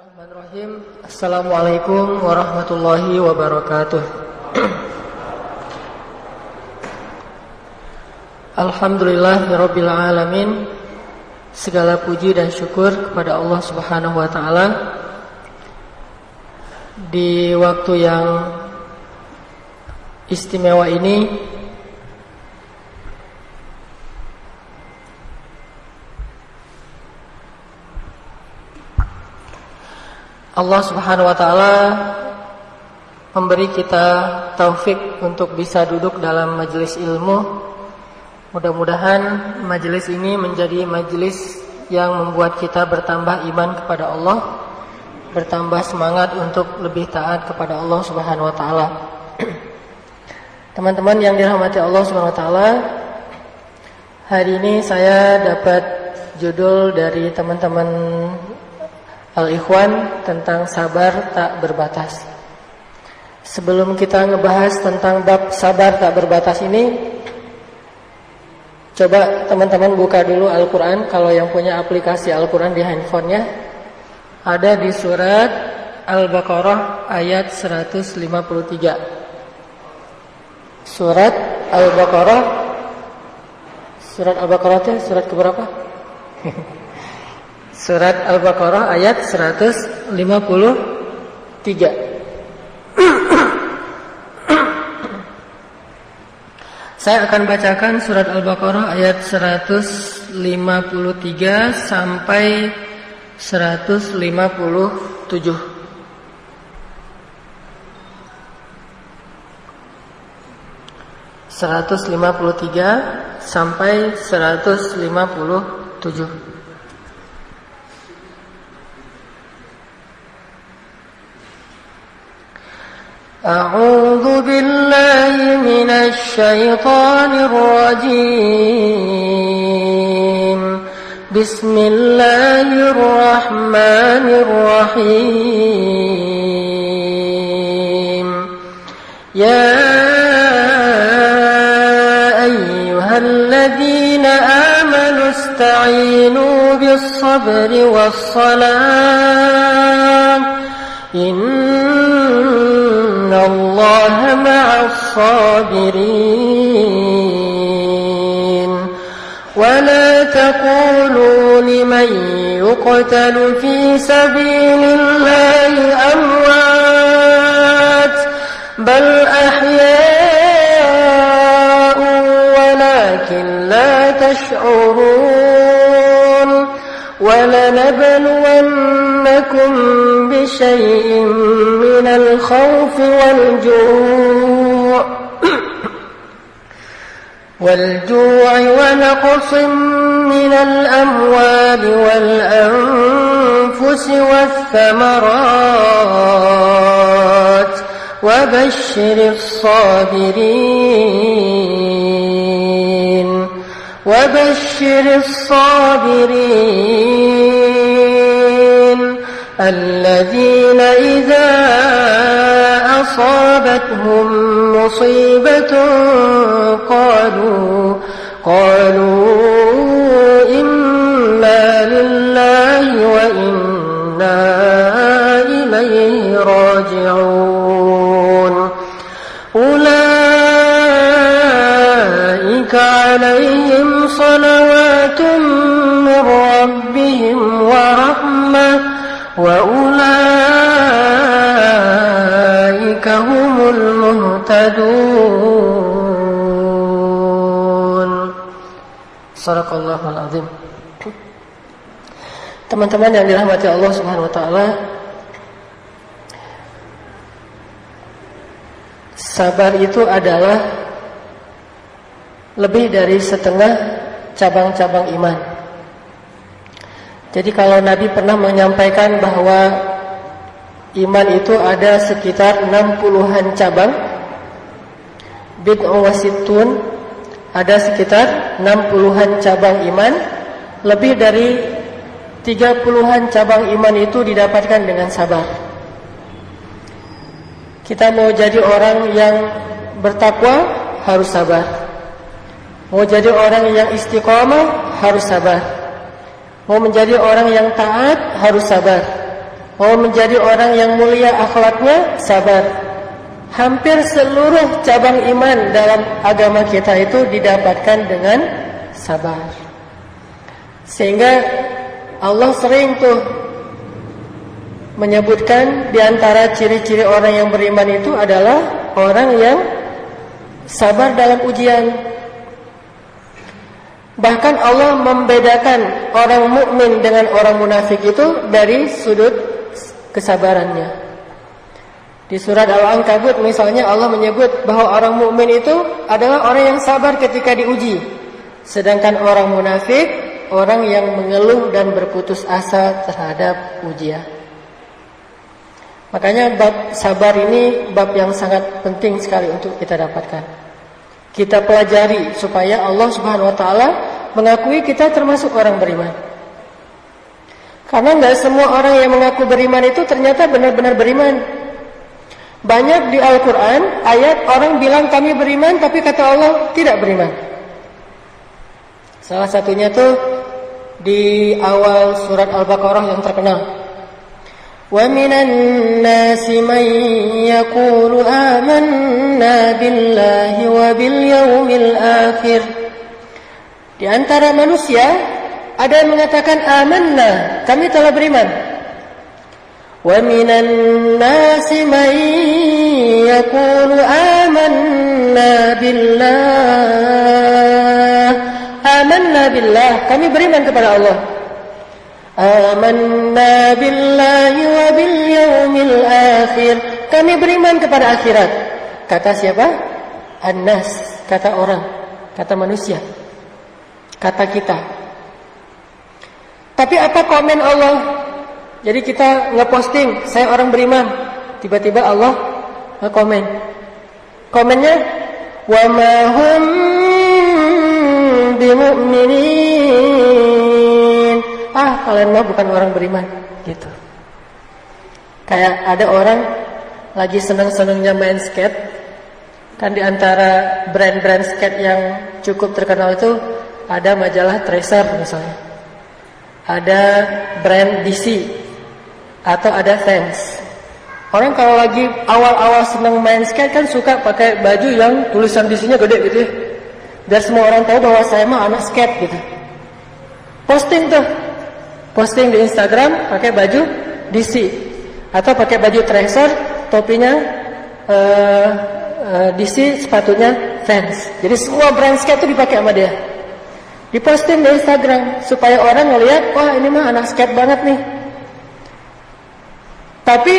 Bismillahirrahmanirrahim. Assalamualaikum warahmatullahi wabarakatuh. Alhamdulillahirabbil alamin. Segala puji dan syukur kepada Allah Subhanahu wa taala. Di waktu yang istimewa ini Allah Subhanahu wa taala memberi kita taufik untuk bisa duduk dalam majelis ilmu. Mudah-mudahan majelis ini menjadi majelis yang membuat kita bertambah iman kepada Allah, bertambah semangat untuk lebih taat kepada Allah Subhanahu wa taala. Teman-teman yang dirahmati Allah Subhanahu wa taala, hari ini saya dapat judul dari teman-teman Al-Ikhwan tentang sabar tak berbatas. Sebelum kita ngebahas tentang bab sabar tak berbatas ini, coba teman-teman buka dulu Al-Quran. Kalau yang punya aplikasi Al-Quran di handphonenya, ada di surat Al-Baqarah ayat 153. Surat Al-Baqarah, surat Al-Baqarah itu surat keberapa? Surat Al-Baqarah ayat 153. Saya akan bacakan surat Al-Baqarah ayat 153 sampai 157. 153 sampai 157. أعوذ بالله من الشيطان الرجيم بسم الله الرحمن الرحيم يا أيها الذين آمنوا استعينوا بالصبر والصلاة إن الله مع الصابرين ولا تقولوا لمن يقتل في سبيل الله أموات بل أحياء ولكن لا تشعرون ولنبلونكم بشيء من الخوف والجوع ونقص من الأموال والأنفس والثمرات وبشر الصابرين الذين إذا أصابتهم مصيبة قالوا إنا لله وإنا إليه راجعون أولئك عليهم صلوات من ربهم ورحمة وأولئك هم المهتدون. Shadaqallahul azim. Teman-teman yang dirahmati Allah Subhanahu wa taala, sabar itu adalah lebih dari setengah cabang-cabang iman. Jadi kalau Nabi pernah menyampaikan bahwa iman itu ada sekitar 60-an cabang, bid'u wasittun, ada sekitar 60-an cabang iman, lebih dari 30-an cabang iman itu didapatkan dengan sabar. Kita mau jadi orang yang bertakwa harus sabar. Mau jadi orang yang istiqomah harus sabar. Mau menjadi orang yang taat harus sabar. mau menjadi orang yang mulia akhlaknya, sabar. Hampir seluruh cabang iman dalam agama kita itu didapatkan dengan sabar. Sehingga Allah sering tuh menyebutkan di antara ciri-ciri orang yang beriman itu adalah orang yang sabar dalam ujian. Bahkan Allah membedakan orang mukmin dengan orang munafik itu dari sudut kesabarannya. Di surat Al-Ankabut misalnya Allah menyebut bahwa orang mukmin itu adalah orang yang sabar ketika diuji. Sedangkan orang munafik, orang yang mengeluh dan berputus asa terhadap ujian. Makanya bab sabar ini bab yang sangat penting sekali untuk kita dapatkan. Kita pelajari supaya Allah Subhanahu wa taala mengakui kita termasuk orang beriman. Karena enggak semua orang yang mengaku beriman itu ternyata benar-benar beriman. Banyak di Al-Quran ayat orang bilang kami beriman, tapi kata Allah tidak beriman. Salah satunya tuh di awal surat Al-Baqarah yang terkenal. Wa minan nasi man yaqulu amanna billahi wa bil yaumil akhir. Di antara manusia ada yang mengatakan amanna, kami telah beriman. Wa minan nasi man yaqulu amanna billah, kami beriman kepada Allah. Amanna billahi wa bil yaumil akhir, kami beriman kepada akhirat. Kata siapa? An-nas, kata orang, kata manusia, kata kita. Tapi apa komen Allah? Jadi kita ngeposting saya orang beriman, tiba-tiba Allah nge-komen. Komennya wa ma hum bimu'minin. Kalian mah bukan orang beriman, gitu. Kayak ada orang lagi senang-senangnya main skate. Kan di antara brand-brand skate yang cukup terkenal itu ada majalah Tracer misalnya. Ada brand DC atau ada Vans. Orang kalau lagi awal-awal senang main skate kan suka pakai baju yang tulisan DC-nya gede gitu ya. Biar semua orang tahu bahwa saya mah anak skate gitu. Posting di Instagram pakai baju DC atau pakai baju Tracer, topinya DC, sepatunya Vans. Jadi semua brand skate itu dipakai sama dia. Diposting di Instagram supaya orang ngelihat, wah ini mah anak skate banget nih. Tapi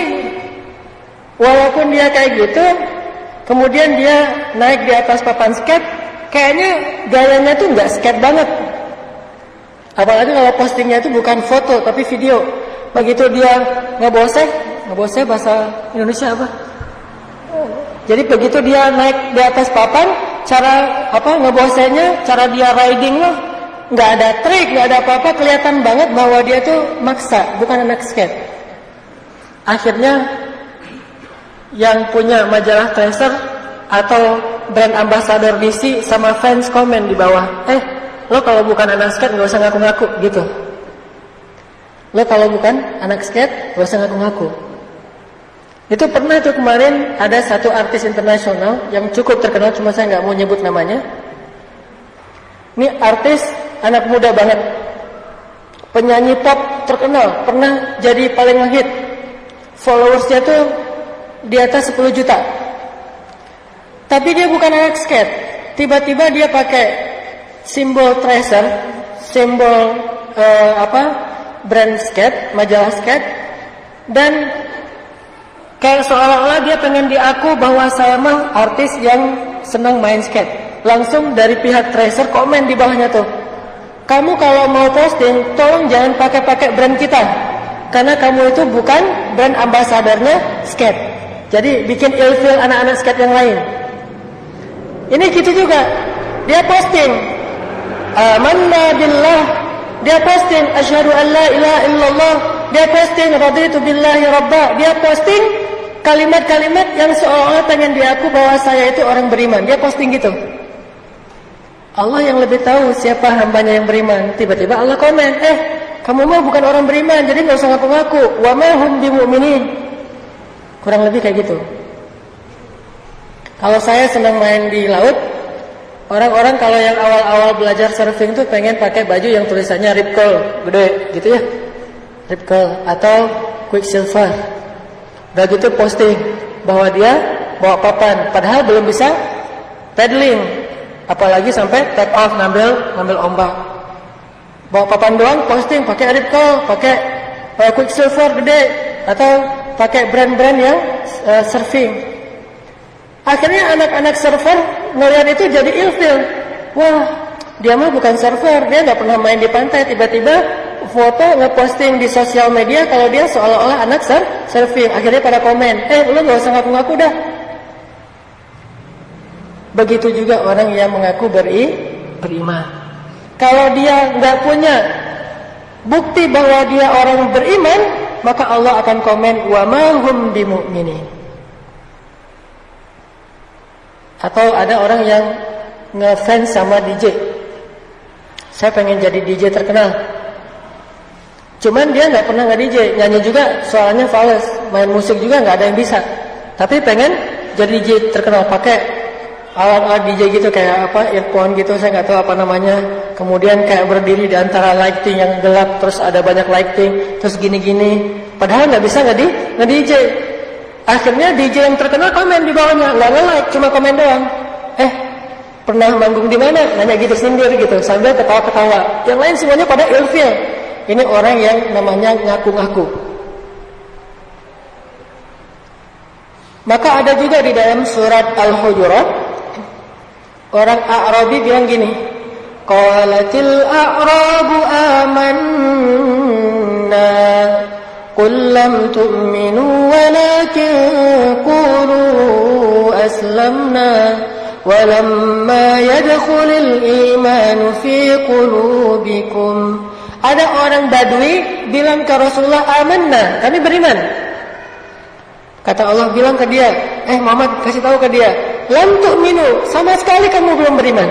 walaupun dia kayak gitu, kemudian dia naik di atas papan skate, kayaknya gayanya tuh nggak skate banget. Apalagi kalau postingnya itu bukan foto tapi video. Begitu dia ngeboseh bahasa Indonesia apa? Jadi begitu dia naik di atas papan, cara ngebosehnya, cara dia riding loh, nggak ada trik, nggak ada apa-apa, kelihatan banget bahwa dia tuh maksa, bukan anak skate. Akhirnya yang punya majalah Tracer atau brand ambassador DC sama fans komen di bawah, lo kalau bukan anak skate nggak usah ngaku-ngaku gitu. Lo kalau bukan anak skate nggak usah ngaku-ngaku. Itu pernah tuh kemarin ada satu artis internasional yang cukup terkenal, cuma saya nggak mau nyebut namanya. Ini artis anak muda banget, penyanyi pop terkenal, pernah jadi paling ngehit. Followersnya tuh di atas 10 juta. Tapi dia bukan anak skate. Tiba-tiba dia pakai simbol Tracer, simbol brand skate, majalah skate, dan kayak seolah-olah dia pengen diaku bahwa saya mah artis yang senang main skate. Langsung dari pihak Tracer komen di bawahnya tuh, kamu kalau mau posting tolong jangan pakai brand kita, karena kamu itu bukan brand ambasadornya skate. Jadi bikin ilfil anak-anak skate yang lain. Ini gitu juga. Dia posting amanna billah, dia posting asyhadu an la ilaha illallah, dia posting raditu billahi rabba, dia posting kalimat-kalimat yang seolah-olah pengen diaku bahwa saya itu orang beriman. Dia posting gitu. Allah yang lebih tahu siapa hambanya yang beriman. Tiba-tiba Allah komen, kamu mah bukan orang beriman, jadi nggak usah ngaku-ngaku. Wa ma hum bimu'minin. Kurang lebih kayak gitu. Kalau saya senang main di laut, orang-orang kalau yang awal-awal belajar surfing tuh pengen pakai baju yang tulisannya Rip Curl gede gitu ya, Rip Curl atau Quicksilver. Udah gitu posting bahwa dia bawa papan, padahal belum bisa paddling, apalagi sampai take off ngambil ombak. Bawa papan doang posting pakai Rip Curl, pakai Quicksilver gede atau pakai brand-brand yang surfing. Akhirnya anak-anak surfer ngeliat itu jadi ilfil. Wah, dia mah bukan surfer, dia nggak pernah main di pantai. Tiba-tiba foto ngeposting di sosial media kalau dia seolah-olah anak surfing. Akhirnya pada komen, lu nggak usah ngaku-ngaku dah. Begitu juga orang yang mengaku beriman. Kalau dia nggak punya bukti bahwa dia orang beriman, maka Allah akan komen wa ma hum bimu'minin. Atau ada orang yang ngefans sama DJ. Saya pengen jadi DJ terkenal. Cuman dia nggak pernah nge-DJ, nyanyi juga suaranya fals, main musik juga nggak ada yang bisa. Tapi pengen jadi DJ terkenal, pakai alat-alat DJ gitu kayak apa, earphone gitu, saya nggak tahu apa namanya. Kemudian kayak berdiri di antara lighting yang gelap, terus ada banyak lighting, terus gini-gini. Padahal nggak bisa nge-DJ. Akhirnya DJ yang terkenal komen di bawahnya, nggak nge-like, cuma komen doang. Pernah manggung di mana? Nanya gitu sendiri gitu, sambil ketawa-ketawa. Yang lain semuanya pada ilfil. Ini orang yang namanya ngaku-ngaku. Maka ada juga di dalam surat Al-Hujurat, orang A'rabi bilang gini, qalatil a'rabu amanna qul lam tu'minu walakin qulu aslamna walamma yadkhulul imanu fi qulubikum. Ada orang Badui bilang ke Rasulullah, amanna, kami beriman. Kata Allah bilang ke dia, Muhammad kasih tahu ke dia, lam tu'minu, sama sekali kamu belum beriman.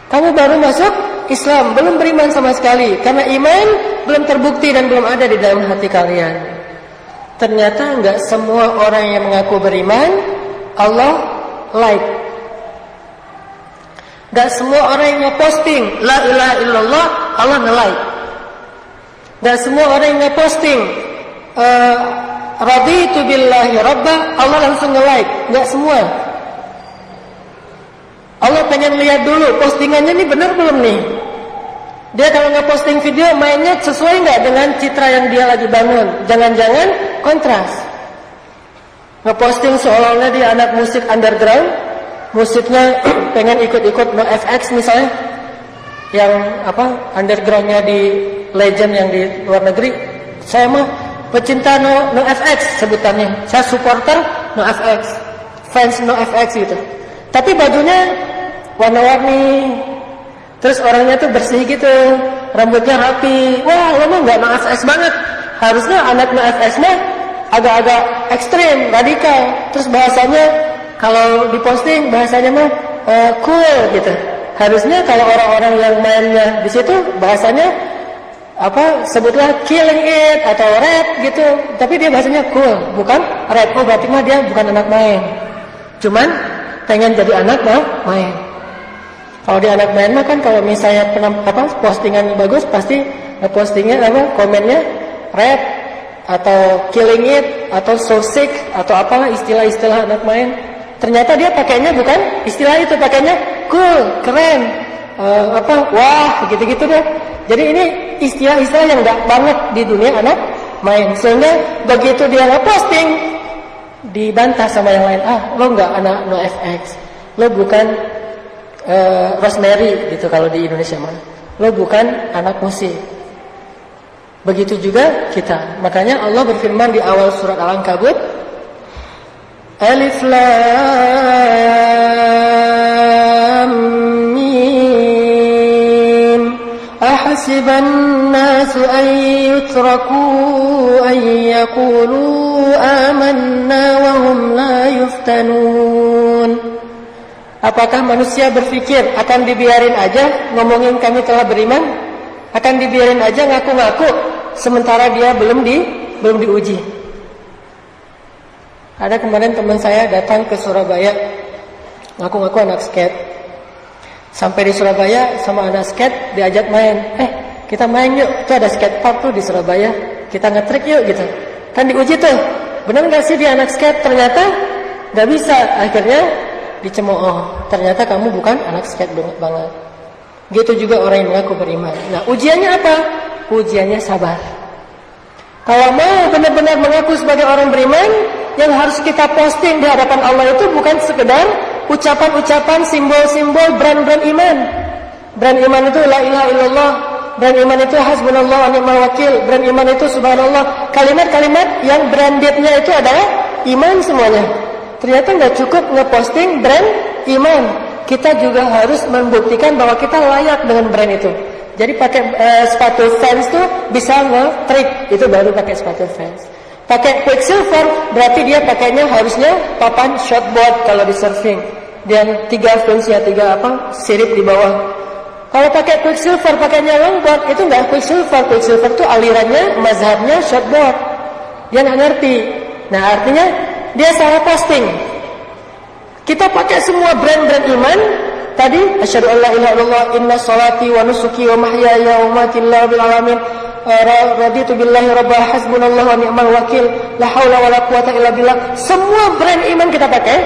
Kamu baru masuk Islam, belum beriman sama sekali. Karena iman belum terbukti dan belum ada di dalam hati kalian. Ternyata enggak semua orang yang mengaku beriman Allah like. Enggak semua orang yang ngeposting la ilaha illallah Allah nge-like. Enggak semua orang yang ngeposting raditu billahi rabba Allah langsung nge-like. Enggak semua. Allah pengen lihat dulu postingannya ini benar belum nih. Dia kalau nge-posting video mainnya sesuai nggak dengan citra yang dia lagi bangun. Jangan-jangan kontras. Nge-posting seolah-olah dia anak musik underground, musiknya pengen ikut-ikut NoFX misalnya, yang undergroundnya di legend yang di luar negeri. Saya mah pecinta NoFX sebutannya. Saya supporter NoFX, fans NoFX gitu. Tapi bajunya warna-warni, terus orangnya tuh bersih gitu, rambutnya rapi. Wah, lo mah nggak NoFX banget. Harusnya anak NoFX mah agak-agak ekstrim, radikal. Terus bahasanya kalau diposting bahasanya mah cool gitu. Harusnya kalau orang-orang yang mainnya di situ bahasanya sebutlah killing it atau rap gitu. Tapi dia bahasanya cool, bukan rap. Oh, berarti mah dia bukan anak main. Cuman pengen jadi anak main. Kalau dia anak main mah kan kalau misalnya postingan bagus pasti postingnya komennya rap atau killing it atau so sick atau apalah istilah-istilah anak main. Ternyata dia pakainya bukan istilah itu, pakainya cool, keren, wah gitu-gitu deh. Jadi ini istilah-istilah yang enggak banget di dunia anak main. Sehingga begitu dia nge-posting dibantah sama yang lain, lo nggak anak NoFX, lo bukan Rosemary gitu kalau di Indonesia mah, lo bukan anak musik. Begitu juga kita. Makanya Allah berfirman di awal surat Al-Ankabut, Alif Lam Mim Ahasiban nasu an yutraku an yaqulu amanna wa hum la yuftanun. Apakah manusia berpikir akan dibiarin aja ngomongin kami telah beriman? Akan dibiarin aja ngaku-ngaku sementara dia belum diuji. Ada kemarin teman saya datang ke Surabaya, ngaku-ngaku anak skate. Sampai di Surabaya sama anak skate diajak main. Kita main yuk, tuh ada skate park tuh di Surabaya. Kita nge-trick yuk gitu. Kan diuji tuh, benar gak sih dia anak skate? Ternyata gak bisa. Akhirnya dicemooh, ternyata kamu bukan anak skate banget. Gitu juga orang yang mengaku beriman. Nah, ujiannya apa? Ujiannya sabar. Kalau mau benar-benar mengaku sebagai orang beriman, yang harus kita posting di hadapan Allah itu bukan sekedar ucapan-ucapan, simbol-simbol brand-brand iman. Brand iman itu la ilaha illallah, brand iman itu hasbunallah wa ni'mal wakil, brand iman itu subhanallah. Kalimat-kalimat yang brandednya itu adalah iman semuanya. Ternyata nggak cukup ngeposting brand iman. Kita juga harus membuktikan bahwa kita layak dengan brand itu. Jadi pakai sepatu Vans tuh bisa nge-trick, itu baru pakai sepatu Vans. Pakai Quicksilver berarti dia pakainya harusnya papan shortboard kalau di surfing. Dan 3 fansnya 3 sirip di bawah. Kalau pakai Quicksilver pakainya longboard itu nggak Quicksilver. Quicksilver itu alirannya mazhabnya shortboard. Dia nggak ngerti. Nah artinya dia salah posting. Kita pakai semua brand-brand iman. Tadi asyhadu an la ilaha illallah, inna sholati wa nusuki wa mahyaya wa mamati lillahi rabbil alamin, raditu billahi rabbah, hasbunallahu wa ni'mal wakil, la haula wala quwata illa billah. Semua brand iman kita pakai,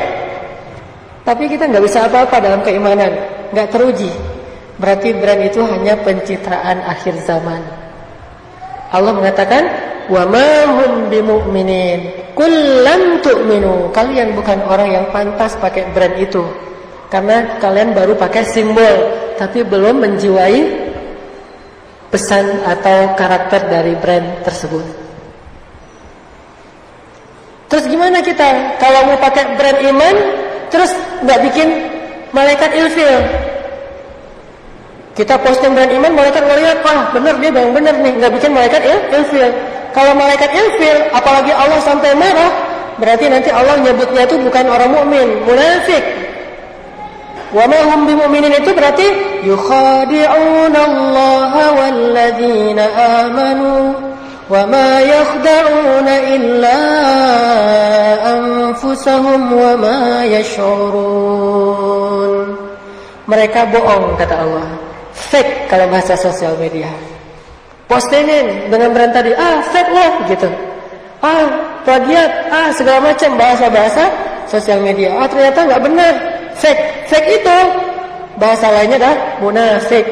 tapi kita nggak bisa apa-apa dalam keimanan, nggak teruji. Berarti brand itu hanya pencitraan akhir zaman. Allah mengatakan, wa ma hum bimu'minin, qul lam tu'minu. Kalian bukan orang yang pantas pakai brand itu, karena kalian baru pakai simbol, tapi belum menjiwai pesan atau karakter dari brand tersebut. Terus gimana kita kalau mau pakai brand iman, terus nggak bikin malaikat ilfil? Kita posting brand iman, malaikat ngeliat, wah bener dia yang bener nih, nggak bikin malaikat ilfil. Kalau malaikat ilfil, apalagi Allah sampai marah, berarti nanti Allah nyebutnya itu bukan orang mukmin, munafik. Wa ma hum bimu'minin itu berarti yukhadi'una Allah walladzina amanu wa ma yakhda'una illa anfusahum wa ma yash'urun. Mereka bohong, kata Allah. Fake kalau bahasa sosial media. Postingin dengan brand tadi, fake lah gitu. Plagiat, segala macam bahasa-bahasa sosial media. Ternyata nggak benar. Fake itu bahasa lainnya adalah munafik.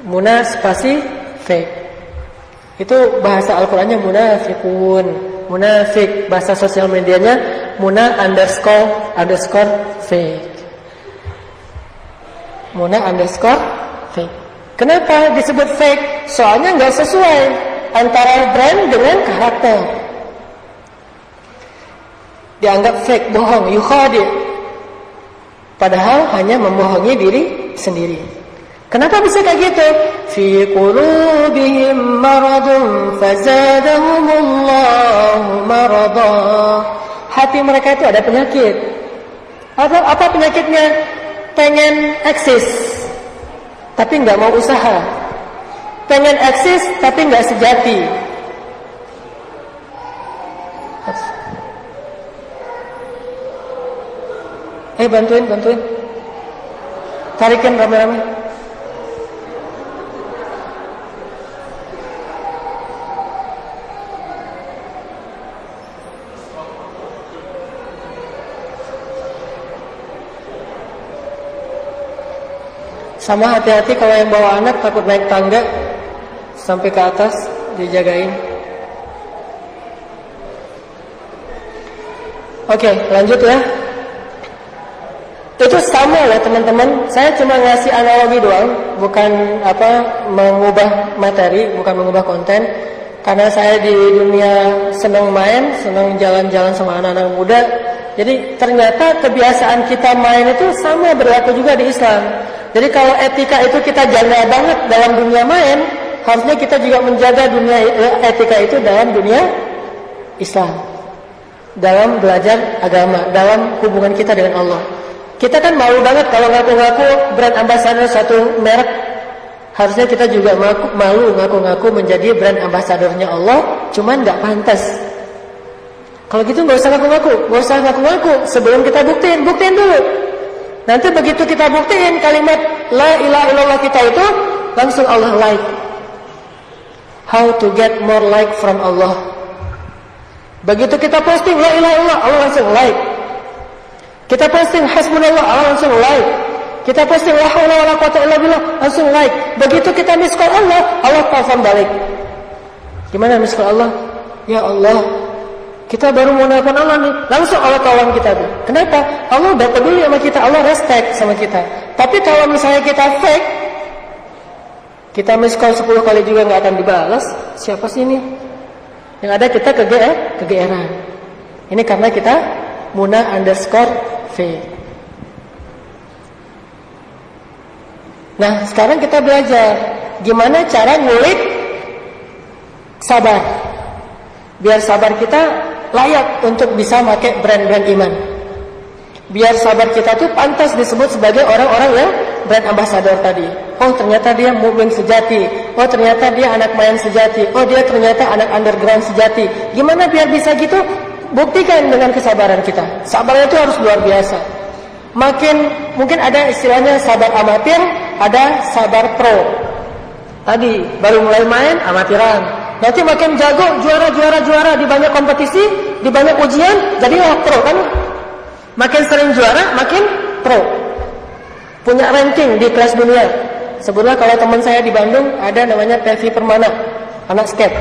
Muna spasi fake. Itu bahasa Al-Qur'annya munafikun. Munafik, bahasa sosial medianya muna underscore fake. Muna underscore fake. Kenapa disebut fake? Soalnya nggak sesuai antara brand dengan karakter. Dianggap fake, bohong, yukhadi. Padahal hanya membohongi diri sendiri. Kenapa bisa kayak gitu? Fi qulubihim maradun fazadahumullahu marada. Hati mereka itu ada penyakit. Apa penyakitnya? Pengen eksis, tapi nggak mau usaha. Pengen eksis, tapi nggak sejati. Bantuin. Tarikin rame-rame. Sama hati-hati kalau yang bawa anak, takut naik tangga sampai ke atas, dijagain. Oke, lanjut ya. Itu sama lah teman-teman. Saya cuma ngasih analogi doang, bukan mengubah materi, bukan mengubah konten. Karena saya di dunia senang main, senang jalan-jalan sama anak-anak muda. Jadi ternyata kebiasaan kita main itu sama berlaku juga di Islam. Jadi kalau etika itu kita jaga banget dalam dunia main, harusnya kita juga menjaga dunia etika itu dalam dunia Islam, dalam belajar agama, dalam hubungan kita dengan Allah. Kita kan malu banget kalau ngaku-ngaku brand ambassador satu merek. Harusnya kita juga malu ngaku-ngaku menjadi brand ambassadornya Allah, cuman nggak pantas. Kalau gitu nggak usah ngaku-ngaku, sebelum kita buktiin dulu. Nanti begitu kita buktiin kalimat la ilaha illallah kita itu, langsung Allah like. How to get more like from Allah. Begitu kita posting la ilaha illallah, Allah langsung like. Kita posting hasbunallah, Allah langsung like. Kita posting la haula wala quwata illa billah, langsung like. Begitu kita miss call Allah, Allah telepon balik. Gimana miss call Allah? Ya Allah, kita baru mau nelfon Allah nih, langsung Allah tolong kita tuh. Kenapa? Allah udah peduli sama kita, Allah respect sama kita. Tapi kalau misalnya kita fake, kita miss call 10 kali juga nggak akan dibalas. Siapa sih ini? Yang ada kita kegeeran. Ini karena kita Muna_V. Nah, sekarang kita belajar gimana cara ngulik sabar. Biar sabar kita layak untuk bisa pakai brand-brand iman. Biar sabar kita tuh pantas disebut sebagai orang-orang yang brand ambassador tadi. Oh, ternyata dia mukmin sejati. Oh, ternyata dia anak main sejati. Oh, dia ternyata anak underground sejati. Gimana biar bisa gitu? Buktikan dengan kesabaran kita. Sabarnya itu harus luar biasa. Mungkin ada istilahnya sabar amatir, ada sabar pro. Tadi baru mulai main amatiran. Nanti makin jago, juara di banyak kompetisi, di banyak ujian, jadilah pro kan? Makin sering juara, makin pro. Punya ranking di kelas dunia. Sebutlah kalau teman saya di Bandung ada namanya Pevi Permana, anak skate.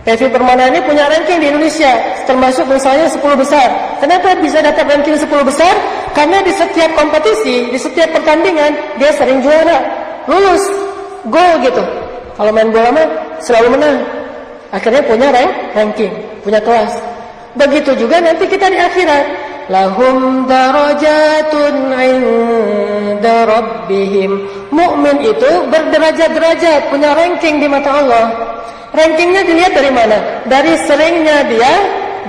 Pevi Permana ini punya ranking di Indonesia, termasuk misalnya 10 besar. Kenapa bisa dapat ranking 10 besar? Karena di setiap kompetisi, di setiap pertandingan dia sering juara, lulus, gol gitu. Kalau main bola mah selalu menang. Akhirnya punya ranking, punya kelas. Begitu juga nanti kita di akhirat. Lahum darajatun 'inda rabbihim. Mukmin itu berderajat-derajat, punya ranking di mata Allah. Rankingnya dilihat dari mana? Dari seringnya dia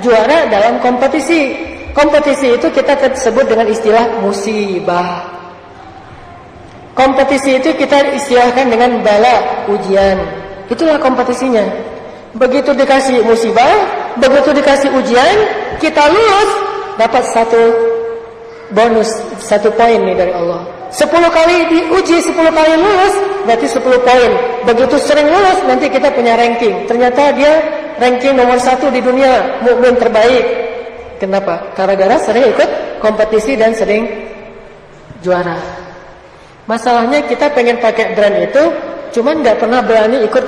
juara dalam kompetisi. Kompetisi itu kita sebut dengan istilah musibah. Kompetisi itu kita istilahkan dengan bala, ujian. Itulah kompetisinya. Begitu dikasih musibah, begitu dikasih ujian, kita lulus, dapat satu bonus, 1 poin nih dari Allah. 10 kali diuji, 10 kali lulus, berarti 10 poin. Begitu sering lulus, nanti kita punya ranking. Ternyata dia ranking nomor 1 di dunia, mukmin terbaik. Kenapa? Gara-gara sering ikut kompetisi dan sering juara. Masalahnya kita pengen pakai brand itu, cuman nggak pernah berani ikut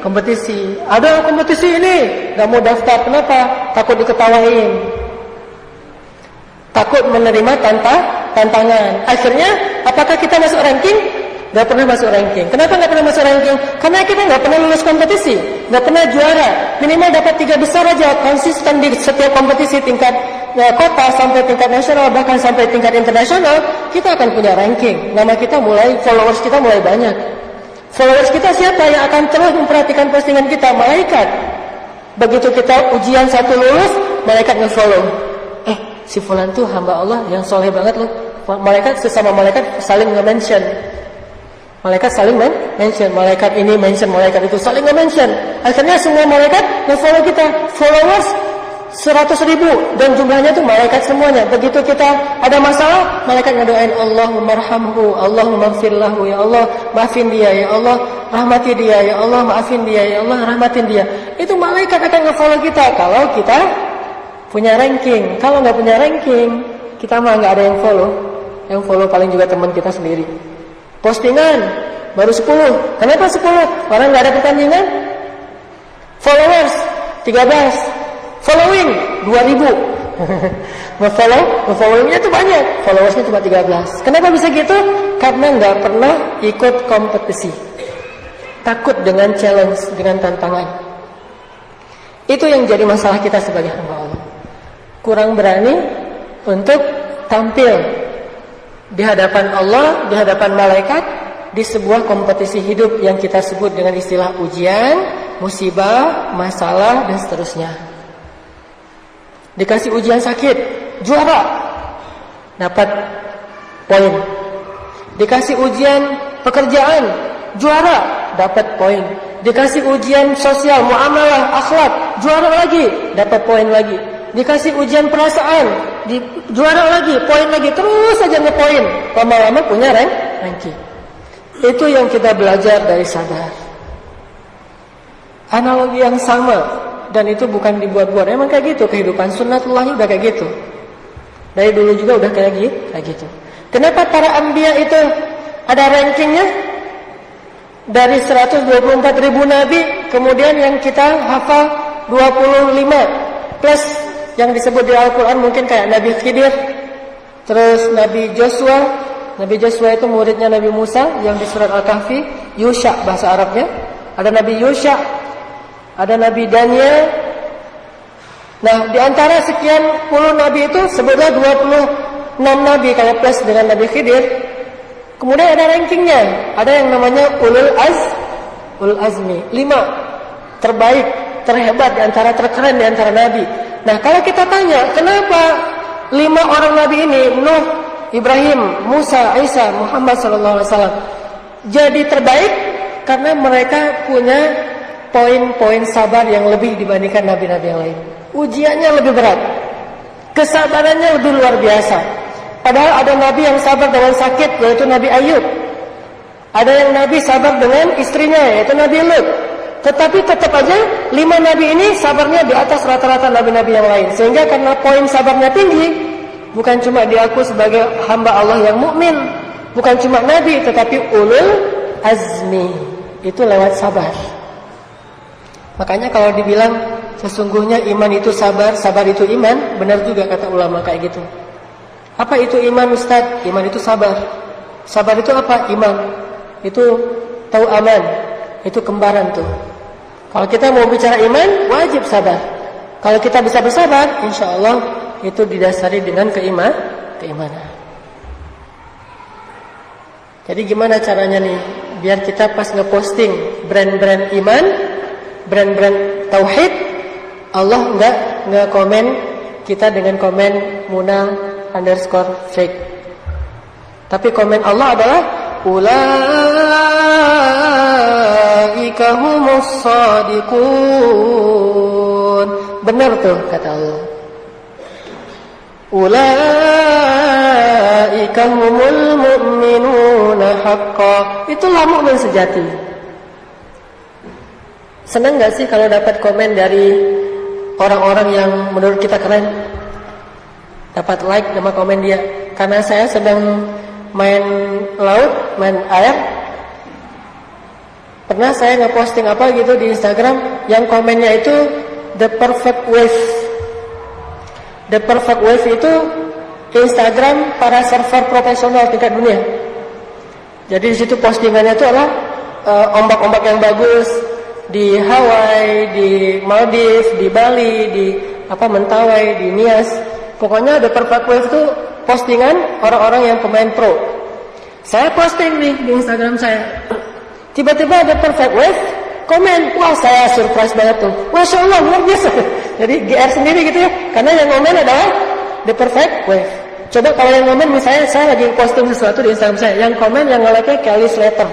kompetisi. Ada kompetisi ini, nggak mau daftar. Kenapa? Takut diketawain, takut menerima tantangan. Akhirnya, apakah kita masuk ranking? Nggak pernah masuk ranking. Kenapa nggak pernah masuk ranking? Karena kita nggak pernah lulus kompetisi, nggak pernah juara. Minimal dapat 3 besar aja, konsisten di setiap kompetisi tingkat kota sampai tingkat nasional, bahkan sampai tingkat internasional, kita akan punya ranking. Nama kita followers kita mulai banyak. Followers kita siapa yang akan terus memperhatikan postingan kita? Malaikat. Begitu kita ujian 1 lulus, malaikat nge-follow. Si fulan tuh hamba Allah yang soleh banget loh. Malaikat sesama malaikat saling nge-mention. Malaikat saling mention. Malaikat ini mention malaikat itu, saling nge-mention. Akhirnya semua malaikat nge-follow kita. Followers 100.000 dan jumlahnya tuh malaikat semuanya. Begitu kita ada masalah, malaikat ngedoain, Allahumma arhamhu, Allahumma maghfirlahu, ya Allah maafin dia, ya Allah rahmati dia, ya Allah maafin dia, ya Allah rahmatin dia. Itu malaikat akan nge-follow kita kalau kita punya ranking. Kalau nggak punya ranking, kita mah nggak ada yang follow. Yang follow paling juga teman kita sendiri. Postingan baru 10. Kenapa 10? Orang nggak ada pertandingan. Followers 13. Following 2000. Followingnya tuh banyak, followersnya cuma 13. Kenapa bisa gitu? Karena nggak pernah ikut kompetisi. Takut dengan challenge, dengan tantangan. Itu yang jadi masalah kita sebagai hamba Allah. Kurang berani untuk tampil di hadapan Allah, di hadapan malaikat, di sebuah kompetisi hidup yang kita sebut dengan istilah ujian, musibah, masalah, dan seterusnya. Dikasih ujian sakit, juara, dapat poin. Dikasih ujian pekerjaan, juara, dapat poin. Dikasih ujian sosial, muamalah, akhlak, juara lagi, dapat poin lagi. Dikasih ujian perasaan, juara lagi, poin lagi, terus saja ngepoin. Lama-lama punya ranking. Itu yang kita belajar dari sabar. Analogi yang sama, dan itu bukan dibuat-buat. Emang kayak gitu kehidupan sunnatullahnya udah kayak gitu. Dari dulu juga udah kayak gitu. Kenapa para anbiya itu ada rankingnya? Dari 124.000 nabi, kemudian yang kita hafal 25 plus yang disebut di Al-Quran mungkin kayak Nabi Khidir, terus Nabi Joshua. Nabi Joshua itu muridnya Nabi Musa yang di surat Al-Kahfi, Yusha bahasa Arabnya. Ada Nabi Yusha, ada Nabi Daniel. Nah, di antara sekian puluh nabi itu sebutlah 26 nabi kalau plus dengan Nabi Khidir. Kemudian ada rankingnya. Ada yang namanya Ulul Azmi, 5 terbaik, terhebat di antara, terkeren di antara nabi. Nah, kalau kita tanya, kenapa 5 orang nabi ini, Nuh, Ibrahim, Musa, Isa, Muhammad SAW jadi terbaik? Karena mereka punya poin-poin sabar yang lebih dibandingkan nabi-nabi yang lain. Ujiannya lebih berat, kesabarannya lebih luar biasa. Padahal ada nabi yang sabar dengan sakit, yaitu Nabi Ayub. Ada yang nabi sabar dengan istrinya, yaitu Nabi Lut. Tetapi tetap aja 5 nabi ini sabarnya di atas rata-rata nabi-nabi yang lain. Sehingga karena poin sabarnya tinggi, bukan cuma diaku sebagai hamba Allah yang mukmin, bukan cuma nabi, tetapi ulul azmi. Itu lewat sabar. Makanya kalau dibilang sesungguhnya iman itu sabar, sabar itu iman, benar juga kata ulama kayak gitu. Apa itu iman, Ustaz? Iman itu sabar. Sabar itu apa? Iman. Itu tahu aman. Itu kembaran tuh. Kalau kita mau bicara iman, wajib sabar. Kalau kita bisa bersabar, insya Allah itu didasari dengan keimanan. Jadi gimana caranya nih? Biar kita pas ngeposting brand-brand iman, brand-brand tauhid, Allah nggak komen kita dengan komen Munal_fake. Tapi komen Allah adalah ulaika humus shadiqun. Benar tuh kata Allah. Ulaika humul mu'minuna haqqan. Itulah mukmin sejati. Senang gak sih kalau dapat komen dari orang-orang yang menurut kita keren? Dapat like sama komen dia. Karena saya sedang main laut, main air. Pernah saya ngeposting apa gitu di Instagram, yang komennya itu the perfect wave. The perfect wave itu Instagram para server profesional tingkat dunia. Jadi di situ postingannya itu adalah ombak-ombak yang bagus di Hawaii, di Maldives, di Bali, di Mentawai, di Nias. Pokoknya the perfect wave itu postingan orang-orang yang pemain pro. Saya posting nih di Instagram saya. Tiba-tiba ada perfect wave komen. Wah, saya surprise banget tuh. Masya Allah, luar biasa. Jadi GR sendiri gitu ya. Karena yang komen adalah the perfect wave. Coba kalau yang komen misalnya saya lagi posting sesuatu di Instagram saya, yang komen yang nge-like-nya Kelly Slater,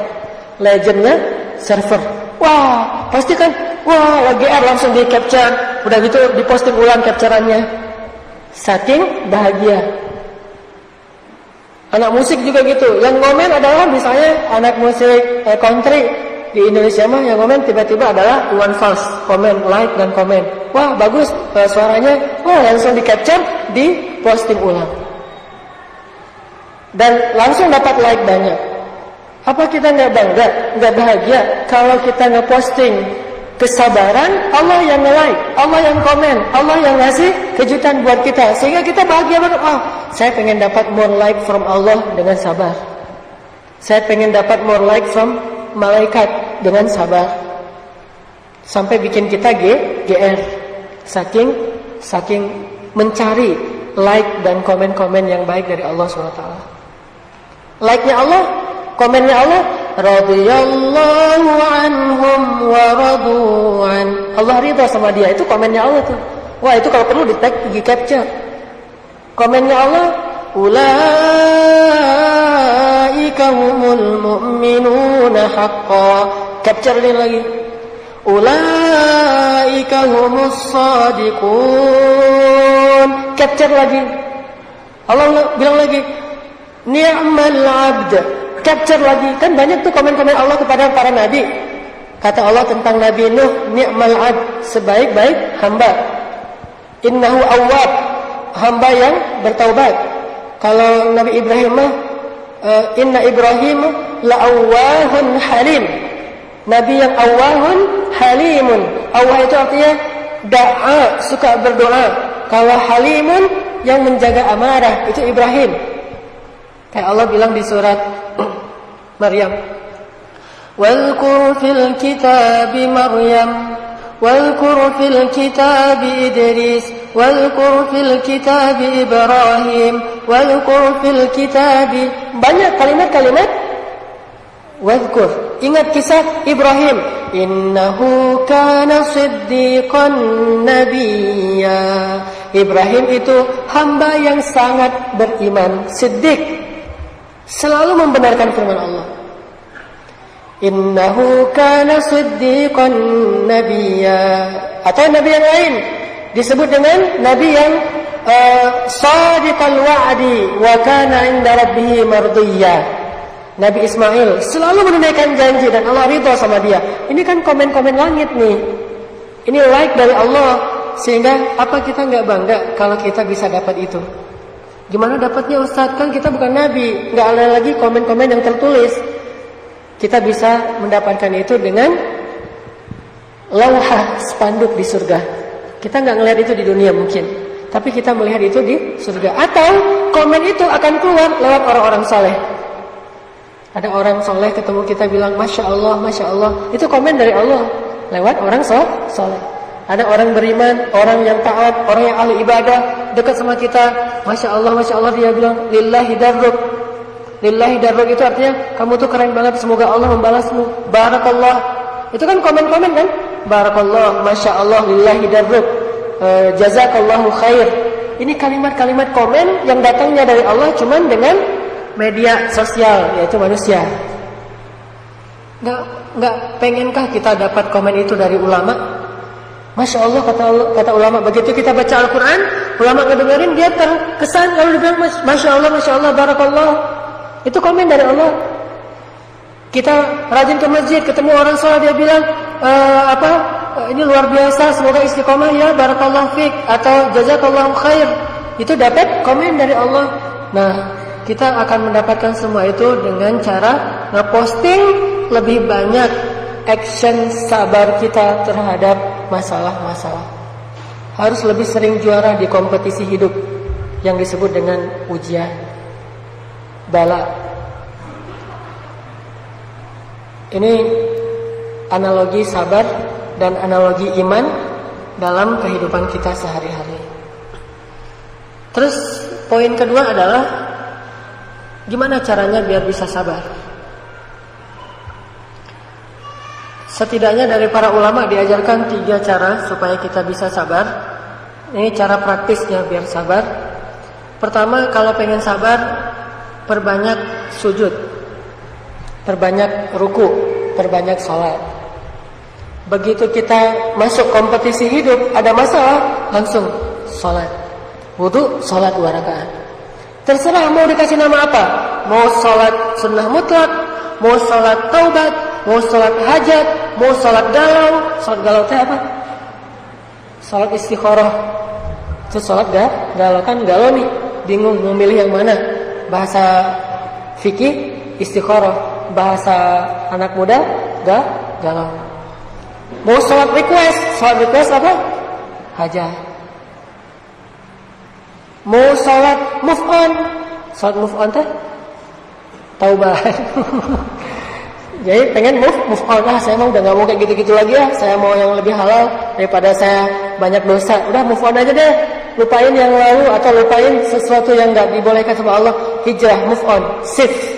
legendnya server. Wah, pasti kan, wah, GR langsung di capture. Udah gitu diposting ulang capturannya. Saking bahagia. Anak musik juga gitu. Yang komen adalah misalnya anak musik country di Indonesia mah yang komen tiba-tiba adalah Iwan Fals, komen, like dan komen. Wah, bagus suaranya. Wah, langsung di capture, di posting ulang. Dan langsung dapat like banyak. Apa kita nggak bangga, nggak bahagia kalau kita ngeposting kesabaran? Allah yang nge-like, Allah yang komen, Allah yang ngasih kejutan buat kita, sehingga kita bahagia banget. Oh, saya pengen dapat more like from Allah dengan sabar. Saya pengen dapat more like from malaikat dengan sabar. Sampai bikin kita GR, saking mencari like dan komen-komen yang baik dari Allah SWT. Like-nya Allah, komennya Allah, radhiyallahu anhum wa radu'an. Allah ridha sama dia, itu komennya Allah tuh. Wah, itu kalau perlu di tag, di capture. Komennya Allah, ulaika Ulaika humul mu'minuna haqqan. Capture ini lagi. Ulaika humus shadiqun. Capture lagi. Allah bilang lagi, ni'mal 'abd. Capture lagi. Kan banyak tuh komen-komen Allah kepada para nabi. Kata Allah tentang Nabi Nuh, ni'mal 'abd, sebaik-baik hamba. Innahu awwab, hamba yang bertaubat. Kalau Nabi Ibrahim inna Ibrahim la'awwahun halim. Nabi yang awwahun halimun. Awwah itu artinya da'a, suka berdoa. Kalau halimun, yang menjaga amarah, itu Ibrahim. Kayak Allah bilang di surat Maryam, Wadhkur fil kitabi Maryam, Wadhkur fil kitabi Idris, Wadhkur fil kitabi Ibrahim, Wadhkur fil kitabi. Banyak kalimat-kalimat Wadhkur. Ingat kisah Ibrahim. Innahu kana siddiqan nabiyya. Ibrahim itu hamba yang sangat beriman, siddiq, selalu membenarkan firman Allah. Innahu kana siddiqan nabiyya. Atau nabi yang lain disebut dengan nabi yang sadiqal wa'di wa kana 'inda rabbih mardiyya. Nabi Ismail selalu menunaikan janji dan Allah ridha sama dia. Ini kan komen-komen langit nih. Ini like dari Allah. Sehingga apa kita nggak bangga kalau kita bisa dapat itu? Gimana dapatnya Ustaz? Kan kita bukan nabi. Nggak ada lagi komen-komen yang tertulis. Kita bisa mendapatkan itu dengan lauhah spanduk di surga. Kita nggak ngelihat itu di dunia mungkin, tapi kita melihat itu di surga. Atau komen itu akan keluar lewat orang-orang saleh. Ada orang soleh ketemu kita bilang Masya Allah, Masya Allah. Itu komen dari Allah lewat orang soleh. Ada orang beriman, orang yang taat, orang yang ahli ibadah dekat sama kita, Masya Allah, Masya Allah. Dia bilang lillahi darruk. Lillahi darruk itu artinya kamu tuh keren banget, semoga Allah membalasmu. Barakallah. Itu kan komen-komen kan? Barakallah, Masya Allah, lillahi darruk. Jazakallahu khair. Ini kalimat-kalimat komen yang datangnya dari Allah cuman dengan media sosial, yaitu manusia. Nggak pengenkah kita dapat komen itu dari ulama? Masya Allah, kata ulama, begitu kita baca Al-Quran, ulama ngedengerin, dia terkesan, lalu dia bilang Masya Allah, barakallah. Itu komen dari Allah. Kita rajin ke masjid, ketemu orang salah, dia bilang ini luar biasa, semoga istiqomah ya, barakallah fiik, atau jazakallahu khair. Itu dapat komen dari Allah. Nah, kita akan mendapatkan semua itu dengan cara ngeposting lebih banyak action sabar kita terhadap masalah-masalah. Harus lebih sering juara di kompetisi hidup yang disebut dengan ujian, bala. Ini analogi sabar dan analogi iman dalam kehidupan kita sehari-hari. Terus poin kedua adalah gimana caranya biar bisa sabar? Setidaknya dari para ulama diajarkan 3 cara supaya kita bisa sabar. Ini cara praktisnya biar sabar. Pertama, kalau pengen sabar, perbanyak sujud, perbanyak ruku, perbanyak sholat. Begitu kita masuk kompetisi hidup, ada masalah, langsung sholat. Wudu, sholat 2 rakaat. Terserah mau dikasih nama apa. Mau sholat sunnah mutlak, mau sholat taubat, mau sholat hajat, mau sholat galau. Sholat galau itu apa? Sholat istikharah. Itu sholat galau, kan galau nih, bingung mau milih yang mana. Bahasa fikih istikharah, bahasa anak muda galau. Mau sholat request apa? Hajat. Mau sholat move on. Sholat move on teh taubat. Jadi pengen move on. Saya mau udah gak mau kayak gitu-gitu lagi ya. Saya mau yang lebih halal daripada saya banyak dosa. Udah move on aja deh. Lupain yang lalu atau lupain sesuatu yang gak dibolehkan sama Allah. Hijrah, move on, shift.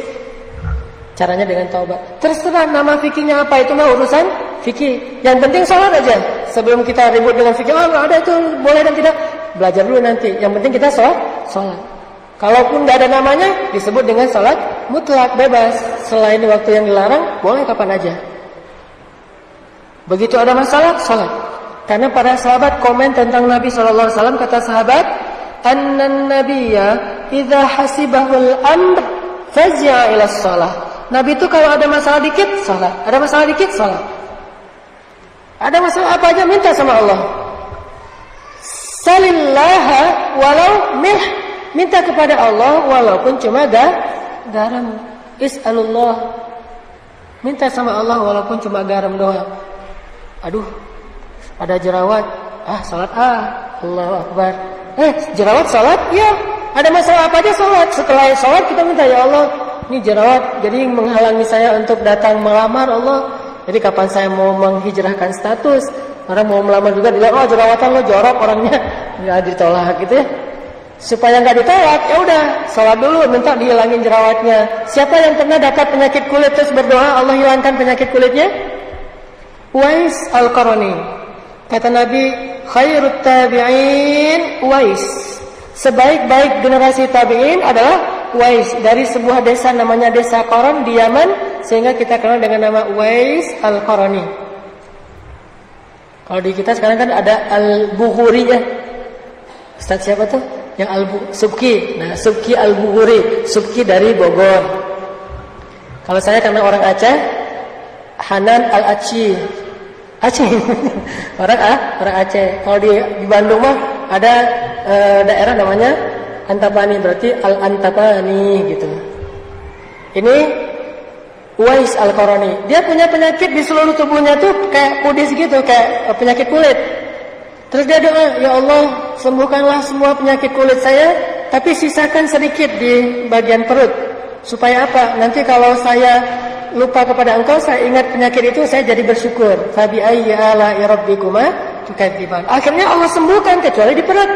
Caranya dengan taubat. Terserah nama fikihnya apa, itu mah urusan fikih. Yang penting sholat aja. Sebelum kita ribut dengan fikih, gak ada itu boleh dan tidak. Belajar dulu nanti. Yang penting kita sholat. Kalaupun gak ada namanya, disebut dengan sholat mutlak, bebas. Selain waktu yang dilarang, boleh kapan aja. Begitu ada masalah, sholat. Karena para sahabat komen tentang Nabi SAW, kata sahabat, "Annan nabiyya idza hasibahul amr faz'a ila shalah." Nabi itu kalau ada masalah dikit, sholat. Ada masalah dikit, sholat. Ada masalah apa aja, minta sama Allah. Salillaha walau milh. Minta kepada Allah walaupun cuma garam. Is'alullah. Minta sama Allah walaupun cuma garam doang. Aduh, ada jerawat. Salat Allahu Akbar. Jerawat salat? Ya. Ada masalah apa aja salat. Setelah salat kita minta, ya Allah, ini jerawat jadi menghalangi saya untuk datang melamar Allah. Jadi kapan saya mau menghijrahkan status, orang mau melamar juga dilihat, oh jerawatan lo jorok orangnya, nggak ditolak gitu ya. Supaya nggak ditolak, ya udah salat dulu, minta dihilangin jerawatnya. Siapa yang pernah dapat penyakit kulit terus berdoa Allah hilangkan penyakit kulitnya? Uwais Al-Qarani. Kata Nabi, khairut tabi'in Uwais. Sebaik-baik generasi tabi'in adalah Uwais, dari sebuah desa namanya desa Qaran di Yaman, sehingga kita kenal dengan nama Uwais Al-Qarani. Kalau di kita sekarang kan ada Al-Bukhari ya. Ustaz siapa tuh? Yang Subki. Nah, Subki Al-Bukhari, Subki dari Bogor. Kalau saya karena orang Aceh, Hanan Al-Aceh. Aceh. orang Aceh. Kalau di Bandung mah ada daerah namanya Antapani, berarti Al-Antapani gitu. Ini Uwais Al-Qarani. Dia punya penyakit di seluruh tubuhnya tuh kayak kudis gitu, kayak penyakit kulit. Terus dia doa, ya Allah, sembuhkanlah semua penyakit kulit saya, tapi sisakan sedikit di bagian perut. Supaya apa? Nanti kalau saya lupa kepada Engkau, saya ingat penyakit itu, saya jadi bersyukur. Fabi ayyi ala'i rabbikuma tukadziban. Akhirnya Allah sembuhkan kecuali di perut.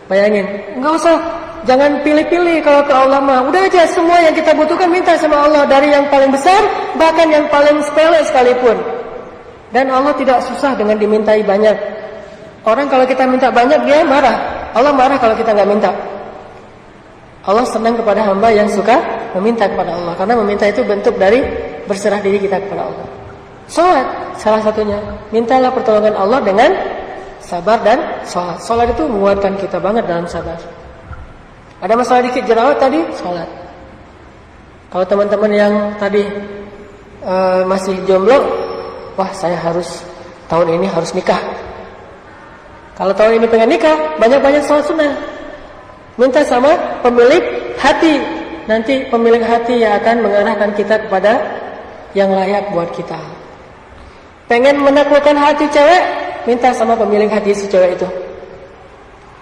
Bayangin, enggak usah, jangan pilih-pilih kalau ke Allah mah. Udah aja semua yang kita butuhkan minta sama Allah, dari yang paling besar bahkan yang paling sepele sekalipun. Dan Allah tidak susah dengan dimintai banyak. Orang kalau kita minta banyak dia marah. Allah marah kalau kita nggak minta. Allah senang kepada hamba yang suka meminta kepada Allah, karena meminta itu bentuk dari berserah diri kita kepada Allah. Salat salah satunya, mintalah pertolongan Allah dengan sabar dan sholat. Sholat itu menguatkan kita banget dalam sabar. Ada masalah dikit jerawat tadi, sholat. Kalau teman-teman yang tadi masih jomblo, wah saya harus tahun ini harus nikah. Kalau tahun ini pengen nikah, banyak-banyak sholat sunnah. Minta sama pemilik hati. Nanti pemilik hati yang akan mengarahkan kita kepada yang layak buat kita. Pengen menaklukkan hati cewek, minta sama pemilik hati si cewek itu.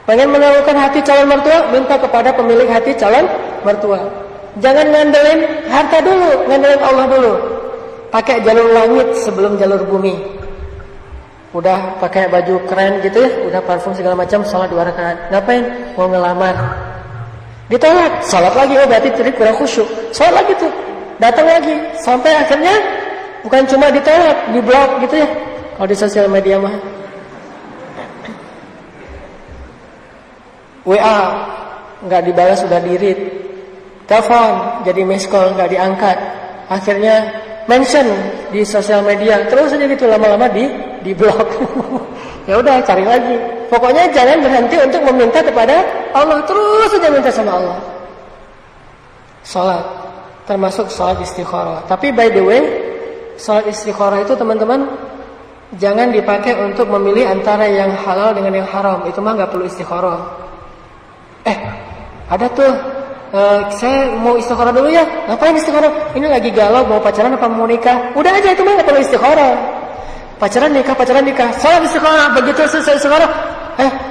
Pengen menaklukkan hati calon mertua, minta kepada pemilik hati calon mertua. Jangan ngandelin harta dulu, ngandelin Allah dulu. Pakai jalur langit sebelum jalur bumi. Udah pakai baju keren gitu ya, udah parfum segala macam, sholat 2 rakaat. Ngapain? Mau ngelamar. Ditolak, sholat lagi, berarti tadi kurang khusyuk. Sholat lagi tuh, datang lagi, sampai akhirnya bukan cuma ditolak, diblok gitu ya. Kalau di sosial media mah, WA nggak dibalas sudah di-read, telepon jadi miss call nggak diangkat, akhirnya mention di sosial media, terus aja gitu lama-lama di blok. Ya udah cari lagi. Pokoknya jangan berhenti untuk meminta kepada Allah, terus aja minta sama Allah. Salat termasuk salat istikharah. Tapi by the way, salat istikharah itu teman-teman jangan dipakai untuk memilih antara yang halal dengan yang haram. Itu mah nggak perlu istikharah. Ada tuh saya mau istikharah dulu ya. Ngapain istikharah? Ini lagi galau mau pacaran apa mau nikah? Udah aja, itu mah nggak perlu istikharah. Pacaran nikah. Salat istikharah, begitu selesai istikharah,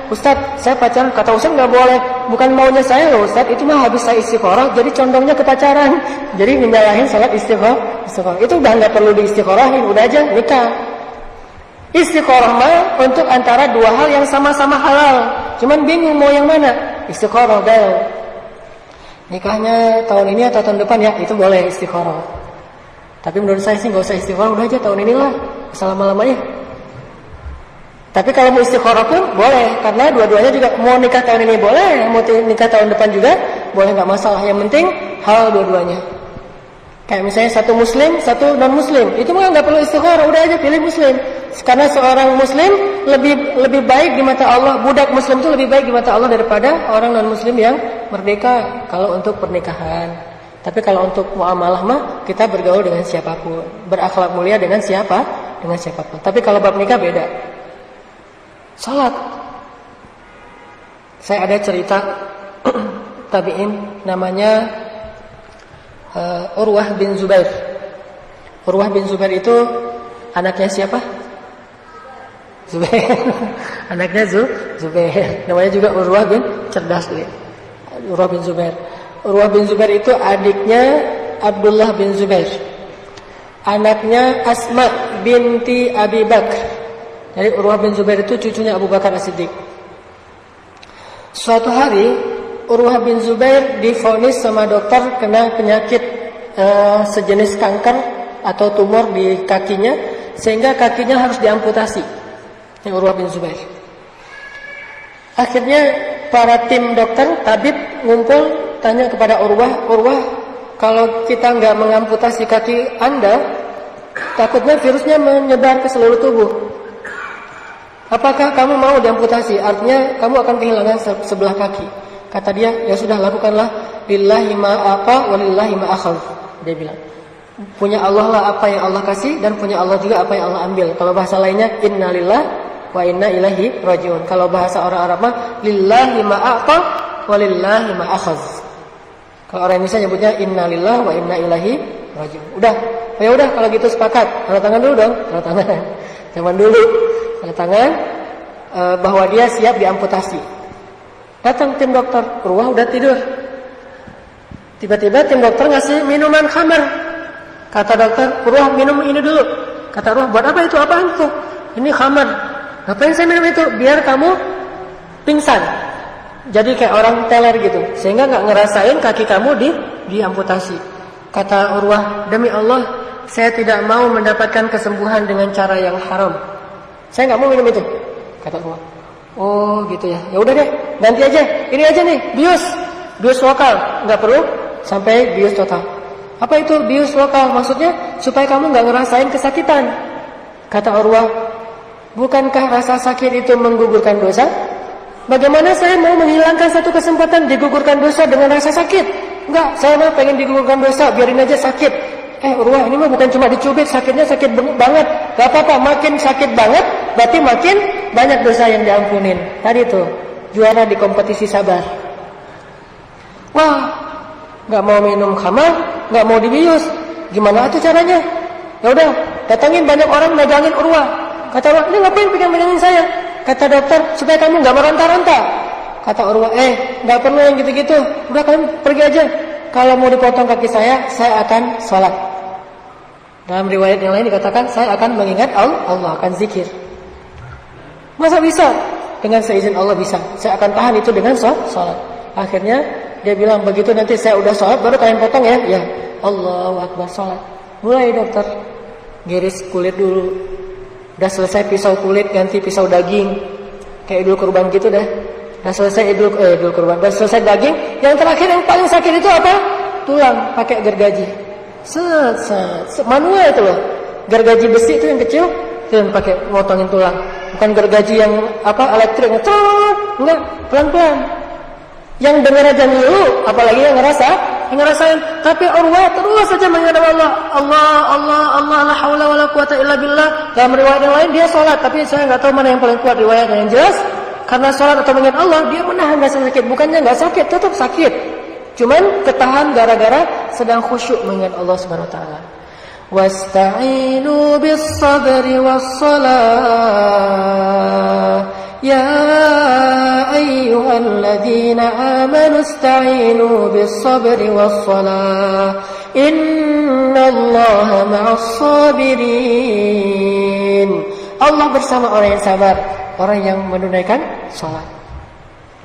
Ustaz, saya pacaran, kata Ustaz nggak boleh. Bukan maunya saya loh Ustaz, itu mah habis saya istikharah, jadi condongnya ke pacaran. Jadi menyalahin salat istikharah. Itu udah nggak perlu diistikharahin, udah aja nikah. Istikharah mah untuk antara dua hal yang sama-sama halal. Cuman bingung mau yang mana? Istikharah deh. Nikahnya tahun ini atau tahun depan ya, itu boleh istikharah. Tapi menurut saya sih nggak usah istikharah, udah aja tahun inilah, selama-lamanya. Tapi kalau mau istikharah pun boleh, karena dua-duanya juga mau nikah tahun ini boleh, mau nikah tahun depan juga boleh nggak masalah. Yang penting halal dua-duanya. Kayak misalnya satu muslim, satu non muslim, itu mah nggak perlu istikharah, udah aja pilih muslim. Karena seorang muslim lebih baik di mata Allah, budak muslim itu lebih baik di mata Allah daripada orang non muslim yang merdeka kalau untuk pernikahan. Tapi kalau untuk muamalah mah kita bergaul dengan siapapun, berakhlak mulia dengan siapapun. Tapi kalau bab nikah beda. Salat. Saya ada cerita tabi'in namanya Urwah bin Zubair. Urwah bin Zubair itu anaknya siapa? Zubair. Anaknya Zubair. Namanya juga Urwah bin cerdas dia. Urwah bin Zubair. Urwah bin Zubair itu adiknya Abdullah bin Zubair. Anaknya Asma binti Abi Bakar. Jadi Urwah bin Zubair itu cucunya Abu Bakar As-Siddiq. Suatu hari Urwah bin Zubair divonis sama dokter kena penyakit sejenis kanker atau tumor di kakinya, sehingga kakinya harus diamputasi. Ini Urwah bin Zubair. Akhirnya para tim dokter, tabib ngumpul tanya kepada Urwah, kalau kita nggak mengamputasi kaki Anda, takutnya virusnya menyebar ke seluruh tubuh. Apakah kamu mau diamputasi? Artinya kamu akan kehilangan sebelah kaki. Kata dia, ya sudah, lakukanlah. Lillahi ma'aqa walillahi ma'akhadh. Dia bilang, punya Allah lah apa yang Allah kasih, dan punya Allah juga apa yang Allah ambil. Kalau bahasa lainnya, inna lillah wa inna ilaihi rajiun. Kalau bahasa orang Arab mah, lillahi ma'aqa walillahi ma'akhadh. Kalau orang Indonesia nyebutnya inna lillah wa inna ilaihi rajiun. Udah, ya udah kalau gitu sepakat. Tanda tangan dulu dong, tanda tangan. Zaman dulu, tanda tangan bahwa dia siap diamputasi. Datang tim dokter, Urwah udah tidur. Tiba-tiba tim dokter ngasih minuman khamar. Kata dokter, Urwah minum ini dulu. Kata Urwah, buat apa itu? Apaan itu? Ini khamar. Ngapain saya minum itu? Biar kamu pingsan. Jadi kayak orang teler gitu, sehingga nggak ngerasain kaki kamu diamputasi. Kata Urwah, demi Allah, saya tidak mau mendapatkan kesembuhan dengan cara yang haram. Saya nggak mau minum itu. Kata Urwah. Oh gitu ya. Ya udah deh, ganti aja. Ini aja nih, bius lokal. Nggak perlu sampai bius total. Apa itu bius lokal? Maksudnya supaya kamu nggak ngerasain kesakitan. Kata Urwah, bukankah rasa sakit itu menggugurkan dosa? Bagaimana saya mau menghilangkan satu kesempatan digugurkan dosa dengan rasa sakit? Enggak, saya mah pengen digugurkan dosa, biarin aja sakit. Urwah, ini mah bukan cuma dicubit, sakitnya sakit banget. Gak apa-apa, makin sakit banget, berarti makin banyak dosa yang diampunin. Tadi tuh, juara di kompetisi sabar. Wah, gak mau minum khamar, gak mau dibius. Gimana tuh caranya? Ya udah, datangin banyak orang megangin Urwah. Kata Urwah, ini ngapain pegang-pegangin saya? Kata dokter, supaya kamu gak meronta-ronta. Kata Urwah, gak perlu yang gitu-gitu. Udah, kalian pergi aja. Kalau mau dipotong kaki saya akan sholat. Dalam riwayat yang lain dikatakan, saya akan mengingat Allah, akan zikir. Masa bisa? Dengan seizin Allah bisa. Saya akan tahan itu dengan sholat. Akhirnya dia bilang, begitu nanti saya udah sholat, baru kalian potong ya. Ya, Allahu Akbar, sholat. Mulai dokter, giris kulit dulu. Udah selesai pisau kulit, ganti pisau daging. Kayak idul kurban gitu dah. Udah selesai idul kurban, udah selesai daging. Yang terakhir yang paling sakit itu apa? Tulang, pakai gergaji. Manual itu loh. Gergaji besi itu yang kecil, dan pakai motongin tulang. Bukan gergaji yang elektrik, enggak, pelan-pelan. Yang dengar aja dulu, apalagi yang ngerasain. Tapi Urwah terus saja mengingat Allah, la haula wala quwata illa billah. Dalam riwayat yang lain dia sholat, tapi saya nggak tahu mana yang paling kuat riwayatnya. Yang jelas, karena sholat atau mengingat Allah, dia menahan rasa sakit. Bukannya nggak sakit, tetap sakit. Cuman ketahan gara-gara sedang khusyuk mengingat Allah Subhanahu wa taala. Wasta'inu bis-sabri was-salah. Ya ayyuhalladzina amanu ista'inu bis-sabri was-salah. Innallaha ma'as-sabirin. Allah bersama orang yang sabar, orang yang menunaikan salat.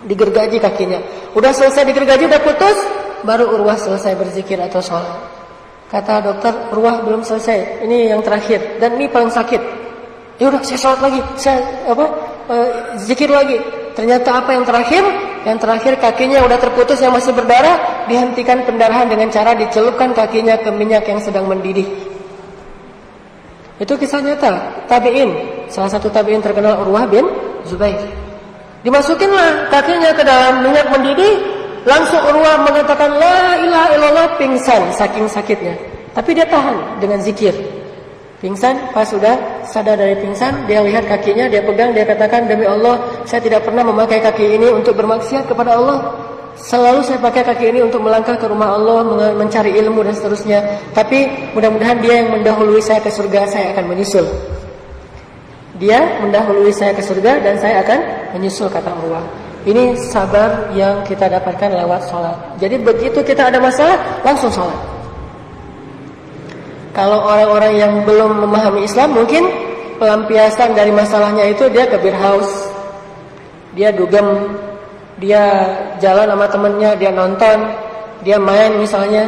Digergaji kakinya. Udah selesai digergaji, udah putus, baru Urwah selesai berzikir atau sholat. Kata dokter, Urwah belum selesai. Ini yang terakhir dan ini paling sakit. Ya udah, saya sholat lagi, saya zikir lagi. Ternyata apa yang terakhir? yang terakhir kakinya udah terputus yang masih berdarah, dihentikan pendarahan dengan cara dicelupkan kakinya ke minyak yang sedang mendidih. Itu kisah nyata tabi'in. Salah satu tabi'in terkenal Urwah bin Zubair. Dimasukinlah kakinya ke dalam minyak mendidih, langsung Urwah mengatakan la ilaha illallah, pingsan saking sakitnya. Tapi dia tahan dengan zikir. Pingsan, pas sudah sadar dari pingsan, dia lihat kakinya, dia pegang, dia katakan, demi Allah, saya tidak pernah memakai kaki ini untuk bermaksiat kepada Allah. Selalu saya pakai kaki ini untuk melangkah ke rumah Allah, mencari ilmu dan seterusnya. Tapi mudah-mudahan dia yang mendahului saya ke surga, saya akan menyusul. Dia mendahului saya ke surga dan saya akan menyusul, kata Allah. Ini sabar yang kita dapatkan lewat sholat. Jadi begitu kita ada masalah, langsung sholat. Kalau orang-orang yang belum memahami Islam, mungkin pelampiasan dari masalahnya itu dia ke beer house, dia dugem, dia jalan sama temennya, dia nonton, dia main misalnya.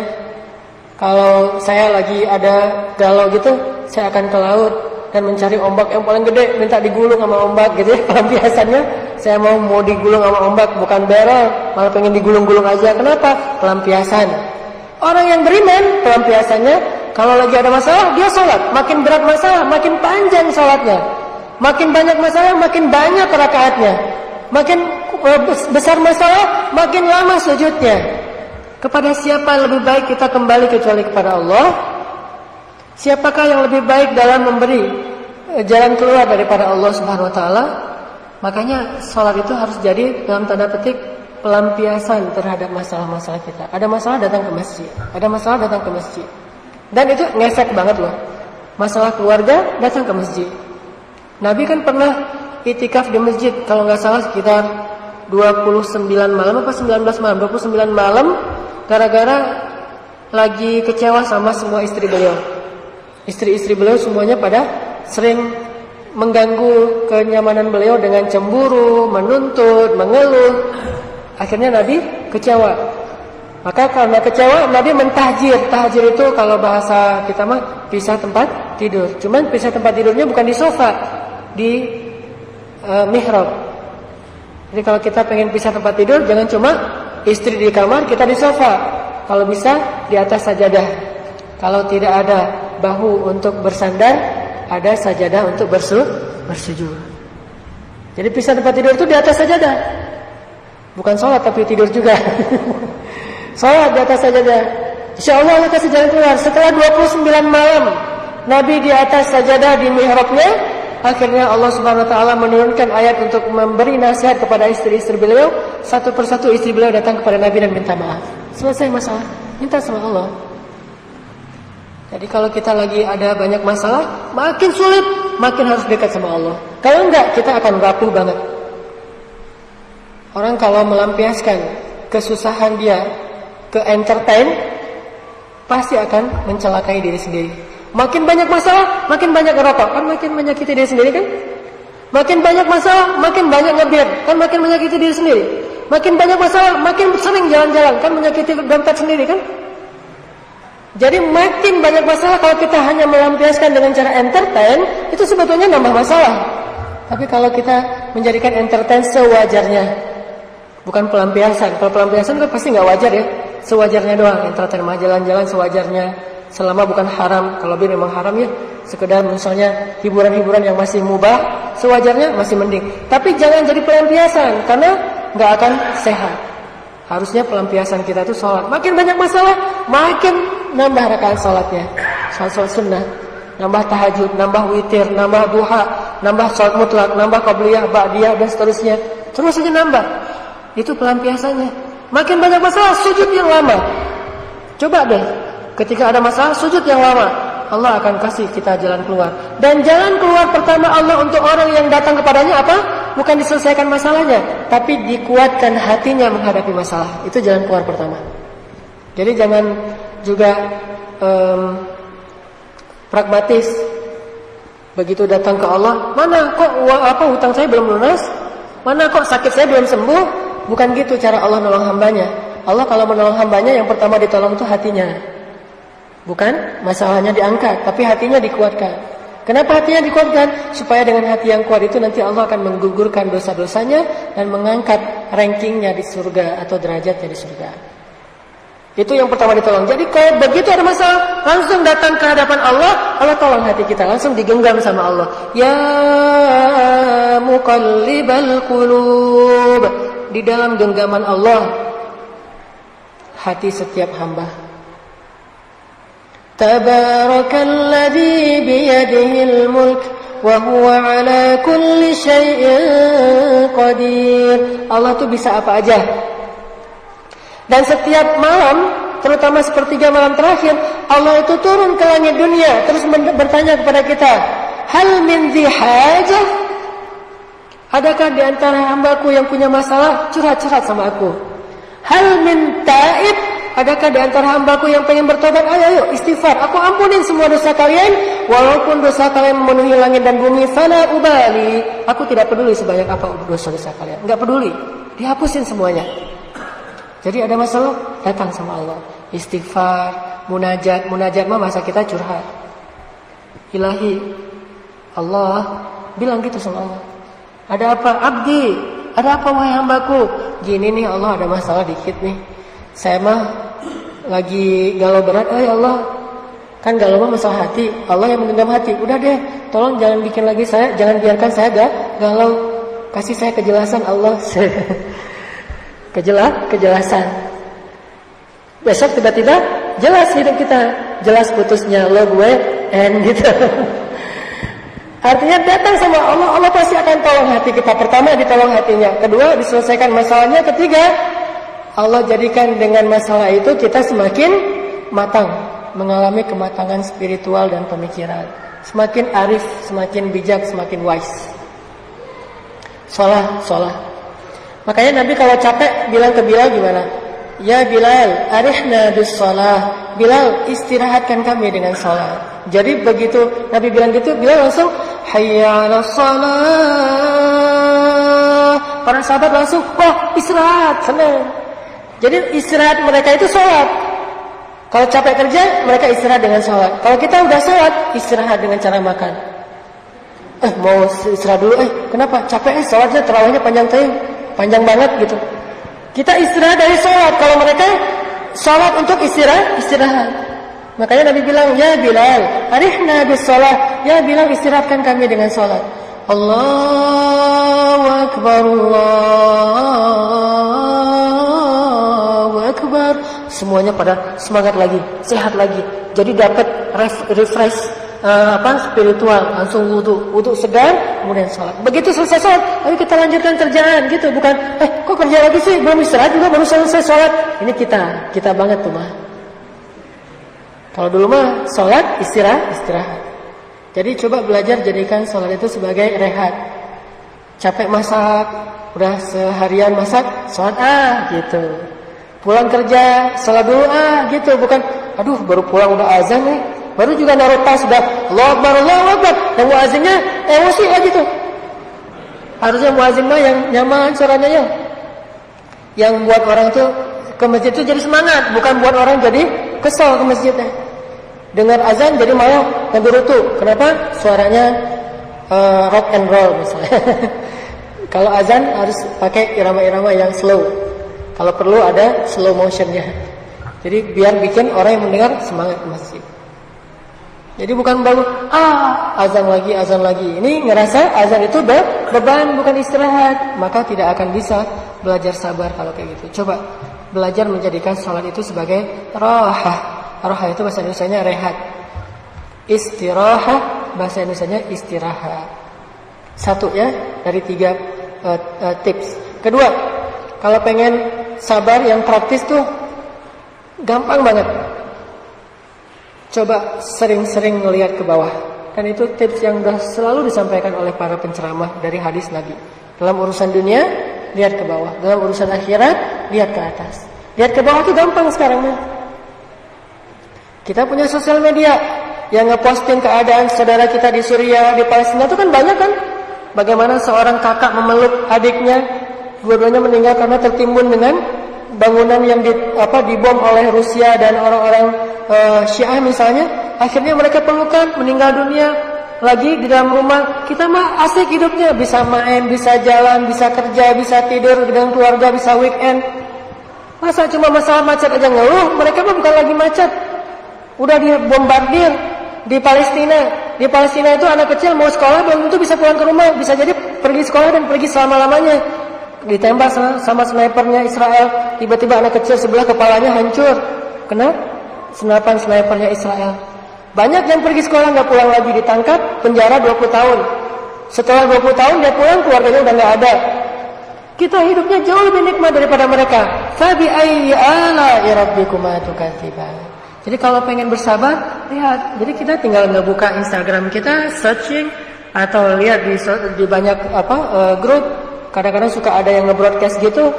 Kalau saya lagi ada galau gitu, saya akan ke laut dan mencari ombak yang paling gede, minta digulung sama ombak gitu ya. Pelampiasannya, saya mau digulung sama ombak, bukan barrel, malah pengen digulung-gulung aja. Kenapa? Pelampiasan. Orang yang beriman, pelampiasannya, kalau lagi ada masalah, dia sholat. Makin berat masalah, makin panjang sholatnya. Makin banyak masalah, makin banyak rakaatnya. Makin besar masalah, makin lama sujudnya. Kepada siapa lebih baik kita kembali kecuali kepada Allah? Siapakah yang lebih baik dalam memberi jalan keluar daripada Allah Subhanahu wa taala? Makanya sholat itu harus jadi dalam tanda petik pelampiasan terhadap masalah-masalah kita. Ada masalah, datang ke masjid. Ada masalah, datang ke masjid. Dan itu ngefek banget loh. Masalah keluarga, datang ke masjid. Nabi kan pernah itikaf di masjid, kalau nggak salah sekitar 29 malam apa 19 malam, 29 malam, gara-gara lagi kecewa sama semua istri beliau. Istri-istri beliau semuanya pada sering mengganggu kenyamanan beliau dengan cemburu, menuntut, mengeluh. Akhirnya Nabi kecewa. Maka karena kecewa, Nabi mentahjir. Tahjir itu kalau bahasa kita mah pisah tempat tidur. Cuman pisah tempat tidurnya bukan di sofa, di mihrab. Jadi kalau kita pengen pisah tempat tidur, jangan cuma istri di kamar, kita di sofa. Kalau bisa di atas sajadah. Kalau tidak ada bahu untuk bersandar, ada sajadah untuk bersujud. Jadi pisah tempat tidur itu di atas sajadah. Bukan sholat tapi tidur juga. Sholat di atas sajadah. InsyaAllah Allah kasih jalan keluar. Setelah 29 malam Nabi di atas sajadah di mihrabnya, akhirnya Allah Subhanahu wa taala menurunkan ayat untuk memberi nasihat kepada istri-istri beliau. Satu persatu istri beliau datang kepada Nabi dan minta maaf. Selesai masalah, minta sama Allah. Jadi kalau kita lagi ada banyak masalah, makin sulit, makin harus dekat sama Allah. Kalau enggak, kita akan rapuh banget. Orang kalau melampiaskan kesusahan dia ke entertain, pasti akan mencelakai diri sendiri. Makin banyak masalah, makin banyak ngerokok, kan makin menyakiti diri sendiri kan? Makin banyak masalah, makin banyak ngebir, kan makin menyakiti diri sendiri. Makin banyak masalah, makin sering jalan-jalan, kan menyakiti dompet sendiri kan? Jadi makin banyak masalah kalau kita hanya melampiaskan dengan cara entertain, itu sebetulnya nambah masalah. Tapi kalau kita menjadikan entertain sewajarnya, bukan pelampiasan. Kalau pelampiasan kan pasti nggak wajar ya. Sewajarnya doang, entertain mah jalan-jalan sewajarnya, selama bukan haram. Kalau bir memang haram ya, sekedar misalnya hiburan-hiburan yang masih mubah, sewajarnya masih mending. Tapi jangan jadi pelampiasan, karena nggak akan sehat. Harusnya pelampiasan kita itu sholat. Makin banyak masalah, makin nambah rakaat sholatnya. Sholat sunnah, nambah tahajud, nambah witir, nambah duha, nambah sholat mutlak, nambah qabliyah, ba'diyah dan seterusnya. Terus saja nambah. Itu pelampiasannya. Makin banyak masalah, sujud yang lama. Coba deh, ketika ada masalah, sujud yang lama. Allah akan kasih kita jalan keluar. Dan jalan keluar pertama Allah untuk orang yang datang kepadanya apa? Bukan diselesaikan masalahnya, tapi dikuatkan hatinya menghadapi masalah. Itu jalan keluar pertama. Jadi jangan juga pragmatis. Begitu datang ke Allah, mana kok hutang saya belum lunas? Mana kok sakit saya belum sembuh? Bukan gitu cara Allah nolong hambanya. Allah kalau menolong hambanya, yang pertama ditolong itu hatinya. Bukan masalahnya diangkat, tapi hatinya dikuatkan. Kenapa hatinya dikuatkan? Supaya dengan hati yang kuat itu nanti Allah akan menggugurkan dosa-dosanya dan mengangkat rankingnya di surga atau derajatnya di surga. Itu yang pertama ditolong. Jadi kalau begitu ada masalah, langsung datang ke hadapan Allah, Allah tolong hati kita, langsung digenggam sama Allah. Ya muqallibal qulub, di dalam genggaman Allah hati setiap hamba. Tabarakalladzi biyadihil mulk wa huwa ala kulli syai'in qadir. Allah tuh bisa apa aja. Dan setiap malam, terutama sepertiga malam terakhir, Allah itu turun ke langit dunia terus bertanya kepada kita, hal min dzi hajah? Adakah di antara hambaku yang punya masalah? Curhat-curhat sama aku. Hal min taib? Adakah di antara hambaku yang pengen bertobat? Ayo istighfar, aku ampunin semua dosa kalian, walaupun dosa kalian memenuhi langit dan bumi. Fala ubali, aku tidak peduli sebanyak apa dosa-dosa kalian, enggak peduli, dihapusin semuanya. Jadi ada masalah, datang sama Allah, istighfar, munajat mah masa kita curhat. Ilahi, Allah bilang gitu sama Allah. Ada apa? Abdi, ada apa wahai hambaku? Gini nih Allah, ada masalah dikit nih. Saya mah lagi galau berat. Ya Allah, kan galau mah masalah hati. Allah yang menggenggam hati. Udah deh, tolong jangan bikin lagi saya, jangan biarkan saya galau. Kasih saya kejelasan Allah. Kejelasan. Besok tiba-tiba jelas hidup kita, jelas putusnya lo gue and gitu. Artinya datang sama Allah, Allah pasti akan tolong hati kita. Pertama ditolong hatinya, kedua diselesaikan masalahnya, ketiga Allah jadikan dengan masalah itu kita semakin matang, mengalami kematangan spiritual dan pemikiran, semakin arif, semakin bijak, semakin wise. Sholat. Makanya Nabi kalau capek bilang ke Bilal gimana? Ya Bilal, arihna bis shalah. Bilal, istirahatkan kami dengan salat. Jadi begitu Nabi bilang gitu, Bilal langsung hayya 'alas shalah. Para sahabat langsung, wah istirahat, senang. Jadi istirahat mereka itu salat. Kalau capek kerja, mereka istirahat dengan salat. Kalau kita udah salat, istirahat dengan cara makan. Mau istirahat dulu, kenapa? Capek, salatnya tarawihnya panjang banget gitu. Kita istirahat dari sholat. Kalau mereka sholat untuk istirahat. Makanya Nabi bilang, ya Bilal, arihna bis sholat. Ya Bilal, istirahatkan kami dengan sholat. Allahu Akbar, Allahu Akbar. Semuanya pada semangat lagi, sehat lagi. Jadi dapat refresh spiritual, langsung wudu segar, kemudian sholat. Begitu selesai sholat, ayo kita lanjutkan kerjaan gitu, bukan kok kerja lagi sih, belum istirahat juga, baru selesai sholat. Ini kita banget tuh mah. Kalau dulu mah sholat istirahat. Jadi coba belajar jadikan sholat itu sebagai rehat. Capek masak, udah seharian masak, sholat gitu. Pulang kerja, sholat dulu gitu, bukan aduh baru pulang udah azan nih. Baru juga naruh tas sudah Allahu Akbar. Dan muazzinnya emosi gitu. Harusnya muazzin mah yang nyaman suaranya ya. Yang buat orang tuh ke masjid itu jadi semangat, bukan buat orang jadi kesel ke masjidnya. Dengar azan jadi malah ngerutu. Kenapa? Suaranya rock and roll misalnya. Kalau azan harus pakai irama-irama yang slow. Kalau perlu ada slow motionnya. Jadi biar bikin orang yang mendengar semangat ke masjid. Jadi bukan baru azan lagi. Ini ngerasa azan itu beban, bukan istirahat. Maka tidak akan bisa belajar sabar kalau kayak gitu. Coba belajar menjadikan sholat itu sebagai rohah. Rohah itu bahasa Indonesianya rehat. Istirahat bahasa Indonesianya istirahat. Satu ya dari 3 tips. Kedua, kalau pengen sabar yang praktis tuh gampang banget. Coba sering-sering melihat ke bawah. Dan itu tips yang sudah selalu disampaikan oleh para penceramah dari hadis Nabi. Dalam urusan dunia, lihat ke bawah. Dalam urusan akhirat, lihat ke atas. Lihat ke bawah itu gampang sekarang. Kita punya sosial media yang ngeposting keadaan saudara kita di Suriah, di Palestina itu kan banyak kan. Bagaimana seorang kakak memeluk adiknya, dua-duanya meninggal karena tertimbun dengan bangunan yang dibom oleh Rusia dan orang-orang Syiah misalnya. Akhirnya mereka pelukan, meninggal dunia. lagi di dalam rumah, kita mah asik hidupnya, bisa main, bisa jalan, bisa kerja, bisa tidur dengan keluarga, bisa weekend. Masa cuma masalah macet aja ngeluh? Mereka mah bukan lagi macet, udah dibombardir di Palestina. Di Palestina itu anak kecil mau sekolah belum tentu bisa pulang ke rumah, bisa jadi pergi sekolah dan pergi selama-lamanya. Ditembak sama snipernya Israel, tiba-tiba anak kecil sebelah kepalanya hancur kena senapan snipernya Israel. Banyak yang pergi sekolah nggak pulang lagi, ditangkap, penjara 20 tahun. Setelah 20 tahun dia pulang, keluarganya udah nggak ada. Kita hidupnya jauh lebih nikmat daripada mereka. Fabi ayyi ala'i rabbikuma tukadziban. Jadi kalau pengen bersabar, lihat. Jadi kita tinggal ngebuka Instagram kita, searching atau lihat di banyak grup. Kadang-kadang suka ada yang nge-broadcast gitu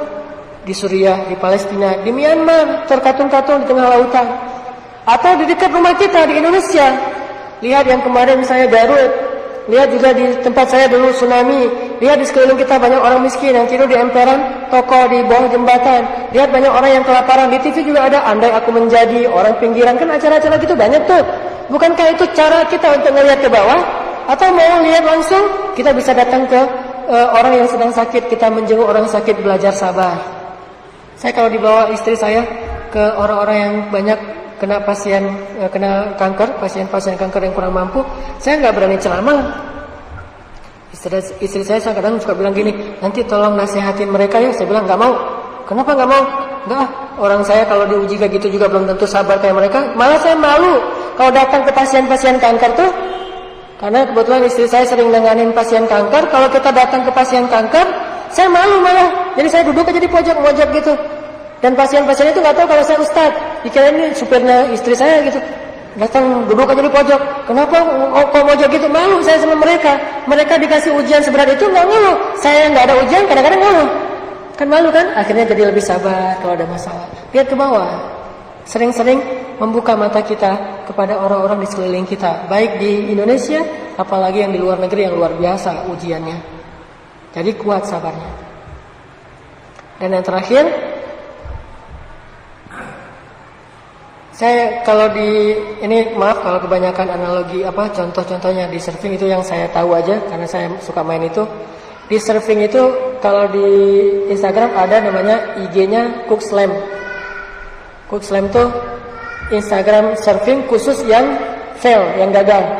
di Suriah, di Palestina, di Myanmar, terkatung-katung di tengah lautan. Atau di dekat rumah kita di Indonesia. Lihat yang kemarin misalnya Garut. Lihat juga di tempat saya dulu tsunami. Lihat di sekeliling kita banyak orang miskin yang tidur di emperan toko di bawah jembatan. Lihat banyak orang yang kelaparan. Di TV juga ada andai aku menjadi orang pinggiran. Kan acara-acara gitu banyak tuh. Bukankah itu cara kita untuk melihat ke bawah? Atau mau lihat langsung? Kita bisa datang ke orang yang sedang sakit. Kita menjenguk orang sakit, belajar sabar. Saya kalau dibawa istri saya ke orang-orang yang banyak kena kanker, pasien-pasien kanker yang kurang mampu, saya nggak berani ceramah. Istri saya kadang suka bilang gini, nanti tolong nasihatin mereka ya. Saya bilang nggak mau. Kenapa nggak mau? Nggak, orang saya kalau diuji kayak gitu juga belum tentu sabar kayak mereka. Malah saya malu kalau datang ke pasien-pasien kanker tuh, karena kebetulan istri saya sering nanganin pasien kanker. Kalau kita datang ke pasien kanker, saya malu malah. Jadi saya duduk aja di pojok gitu. Dan pasien-pasien itu nggak tahu kalau saya ustadz, dikira ini supirnya istri saya gitu. Datang duduk aja di pojok. Kenapa kok pojok gitu? Malu saya sama mereka. Mereka dikasih ujian seberat itu nggak ngeluh. Saya nggak ada ujian kadang-kadang ngeluh. Kan malu kan? Akhirnya jadi lebih sabar kalau ada masalah. Lihat ke bawah. Sering-sering membuka mata kita kepada orang-orang di sekeliling kita, baik di Indonesia, apalagi yang di luar negeri yang luar biasa ujiannya. Jadi kuat sabarnya. Dan yang terakhir, saya kalau ini maaf kalau kebanyakan analogi contoh-contohnya di surfing itu yang saya tahu aja karena saya suka main itu. Di surfing itu kalau di Instagram ada namanya IG-nya Cook Slam. Cook Slam tuh Instagram surfing khusus yang fail, yang gagal.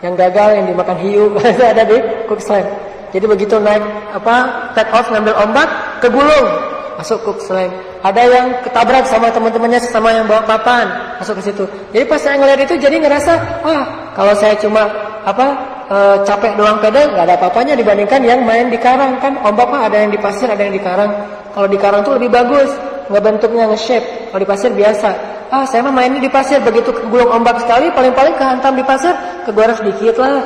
Yang gagal, yang dimakan hiu itu ada di Cook Slam. Jadi begitu naik take off ngambil ombak, kegulung, masuk Cook Slam. Ada yang ketabrak sama teman-temannya sesama yang bawa papan, masuk ke situ. Jadi pas saya ngeliat itu jadi ngerasa, wah, kalau saya cuma capek doang pedal nggak ada apa-apanya dibandingkan yang main di karang. Kan ombak mah ada yang di pasir, ada yang di karang. Kalau di karang tuh lebih bagus, nggak bentuknya nge-shape. Kalau di pasir biasa. Saya mah main di pasir, begitu kegulung ombak sekali paling-paling kehantam di pasir, kegores dikit lah.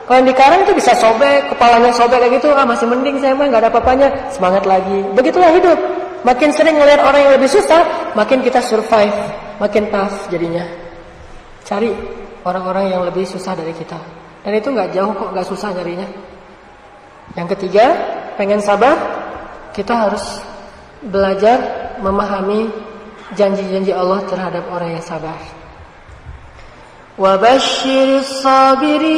Kalau yang di karang itu bisa sobek, kepalanya sobek kayak gitu, masih mending saya mah nggak ada apa-apanya, semangat lagi. Begitulah hidup. Makin sering ngelihat orang yang lebih susah, makin kita survive, makin tough jadinya. Cari orang-orang yang lebih susah dari kita. Dan itu nggak jauh kok, nggak susah nyarinya. Yang ketiga, pengen sabar, kita harus belajar memahami janji-janji Allah terhadap orang yang sabar. Wa basyiris sabirin.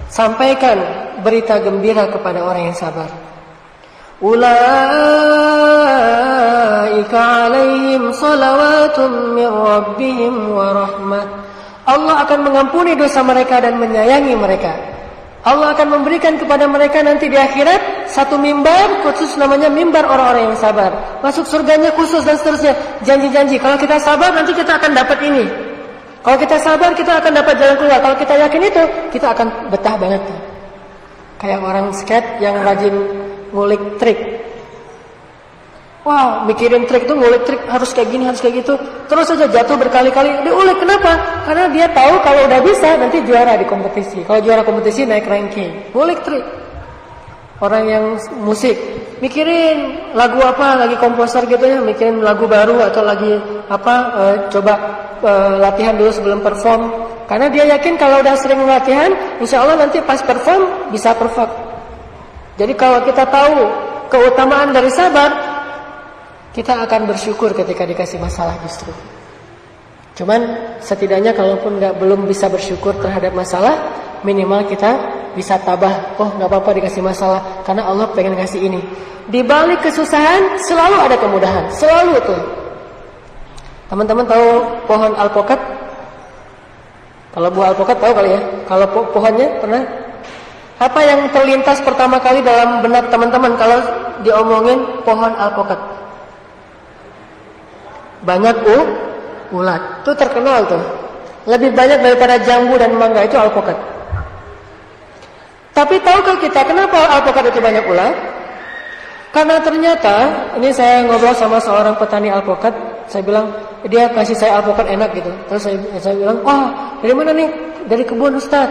Sampaikan berita gembira kepada orang yang sabar. Ulaika alaihim salawatun min rabbihim wa rahmat. Allah akan mengampuni dosa mereka dan menyayangi mereka. Allah akan memberikan kepada mereka nanti di akhirat satu mimbar khusus namanya mimbar orang-orang yang sabar. Masuk surganya khusus dan seterusnya. Janji-janji. Kalau kita sabar nanti kita akan dapat ini. Kalau kita sabar kita akan dapat jalan keluar. Kalau kita yakin itu kita akan betah banget. Kayak orang skate yang rajin ngulik trik. Wah, mikirin trik itu, ngulik trik harus kayak gini, harus kayak gitu. Terus aja jatuh berkali-kali. Diulik, kenapa? Karena dia tahu kalau udah bisa nanti juara di kompetisi. Kalau juara kompetisi naik ranking. Ngulik trik. Orang yang musik, mikirin lagu apa, lagi komposer gitu ya, mikirin lagu baru atau lagi coba latihan dulu sebelum perform. Karena dia yakin kalau udah sering latihan, insya Allah nanti pas perform bisa perfect. Jadi kalau kita tahu keutamaan dari sabar, kita akan bersyukur ketika dikasih masalah justru. Cuman setidaknya kalaupun belum bisa bersyukur terhadap masalah, minimal kita bisa tabah. Oh, nggak apa-apa dikasih masalah, karena Allah pengen kasih ini. Di balik kesusahan selalu ada kemudahan, selalu tuh. Teman-teman tahu pohon alpukat? Kalau buah alpukat tahu kali ya. Kalau pohonnya pernah? Apa yang terlintas pertama kali dalam benak teman-teman kalau diomongin pohon alpukat? Banyak ulat. Itu terkenal tuh. Lebih banyak daripada jambu dan mangga itu alpukat. Tapi tahukah kita kenapa alpukat itu banyak ulat? Karena ternyata, ini saya ngobrol sama seorang petani alpukat, saya bilang, dia kasih saya alpukat enak gitu. Terus saya bilang, wah dari mana nih? Dari kebun Ustaz.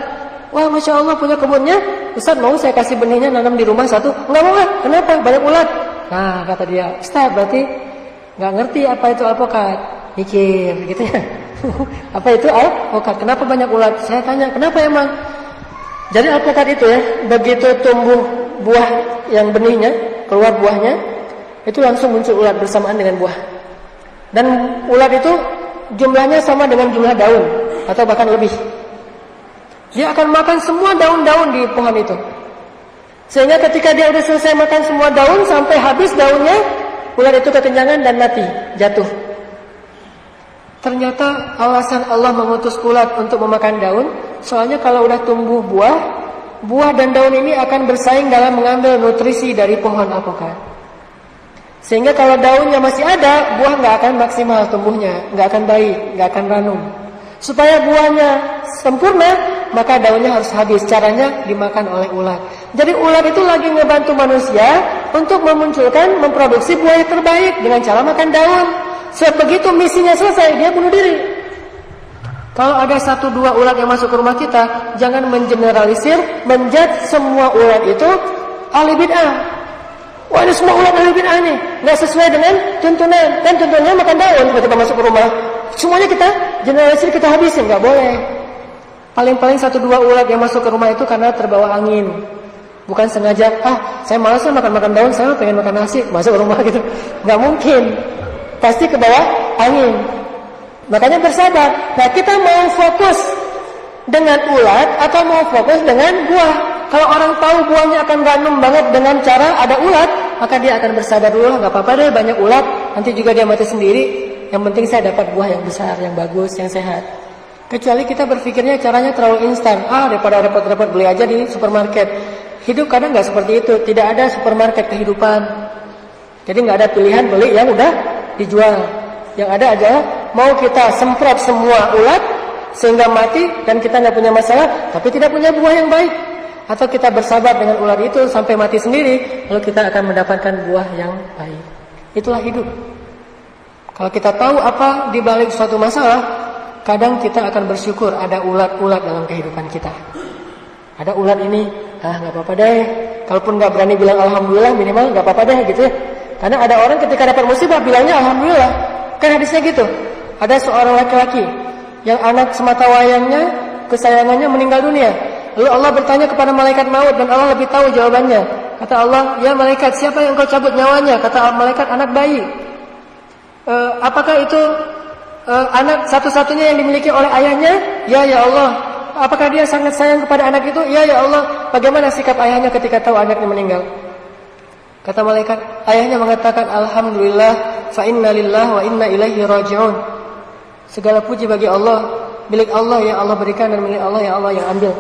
Wah Masya Allah punya kebunnya. Ustaz mau saya kasih benihnya nanam di rumah satu? Enggak mau kan? Kenapa? Banyak ulat. Nah kata dia, Ustaz berarti nggak ngerti apa itu alpukat. Mikir gitu ya. Apa itu alpukat? Kenapa banyak ulat? Saya tanya, kenapa emang? Jadi alpukat itu ya, begitu tumbuh buah yang benihnya, keluar buahnya, itu langsung muncul ulat bersamaan dengan buah. Dan ulat itu jumlahnya sama dengan jumlah daun, atau bahkan lebih. Dia akan makan semua daun-daun di pohon itu. Sehingga ketika dia sudah selesai makan semua daun, sampai habis daunnya, ulat itu kekenyangan dan mati, jatuh. Ternyata alasan Allah mengutus ulat untuk memakan daun, soalnya kalau udah tumbuh buah dan daun ini akan bersaing dalam mengambil nutrisi dari pohon alpukat. Sehingga kalau daunnya masih ada, buah nggak akan maksimal tumbuhnya, nggak akan baik, nggak akan ranum. Supaya buahnya sempurna, maka daunnya harus habis. Caranya dimakan oleh ulat. Jadi ulat itu lagi ngebantu manusia untuk memproduksi buah yang terbaik dengan cara makan daun. Begitu misinya selesai, dia bunuh diri. Kalau ada 1-2 ulat yang masuk ke rumah kita, jangan mengeneralisir, menjudge semua ulat itu ahli bid'ah. Wah ini semua ulat ahli bid'ah nih, nggak sesuai dengan tuntunan. Dan tuntunannya makan daun, tiba-tiba masuk ke rumah. Semuanya kita generalisir, kita habisin, nggak boleh. Paling-paling 1-2 ulat yang masuk ke rumah itu karena terbawa angin. Bukan sengaja, saya malas makan daun, saya pengen makan nasi, masuk ke rumah gitu. Nggak mungkin. Pasti ke bawah angin. Makanya bersabar. Nah kita mau fokus dengan ulat atau mau fokus dengan buah. Kalau orang tahu buahnya akan ranum banget dengan cara ada ulat, maka dia akan bersabar dulu. Gak apa-apa deh banyak ulat, nanti juga dia mati sendiri. Yang penting saya dapat buah yang besar, yang bagus, yang sehat. Kecuali kita berpikirnya caranya terlalu instan. Daripada repot-repot beli aja di supermarket. Hidup kadang gak seperti itu. Tidak ada supermarket kehidupan. Jadi gak ada pilihan beli yang udah dijual. Yang ada aja mau kita semprot semua ulat sehingga mati dan kita nggak punya masalah, tapi tidak punya buah yang baik. Atau kita bersabar dengan ulat itu sampai mati sendiri, lalu kita akan mendapatkan buah yang baik. Itulah hidup. Kalau kita tahu apa di balik suatu masalah, kadang kita akan bersyukur ada ulat-ulat dalam kehidupan kita. Ada ulat ini, nggak apa-apa deh. Kalaupun nggak berani bilang alhamdulillah, minimal nggak apa-apa deh gitu ya. Karena ada orang ketika dapat musibah bilangnya alhamdulillah. Kan hadisnya gitu. Ada seorang laki-laki yang anak semata wayangnya, kesayangannya meninggal dunia. Lalu Allah bertanya kepada malaikat maut dan Allah lebih tahu jawabannya. Kata Allah, ya malaikat, siapa yang kau cabut nyawanya? Kata malaikat, anak bayi. Apakah itu anak satu-satunya yang dimiliki oleh ayahnya? Ya Allah. Apakah dia sangat sayang kepada anak itu? Ya Allah. Bagaimana sikap ayahnya ketika tahu anaknya meninggal? Kata malaikat, ayahnya mengatakan alhamdulillah fa inna lillahi wa inna ilaihi raji'un. Segala puji bagi Allah, milik Allah yang Allah berikan dan milik Allah yang Allah yang ambil.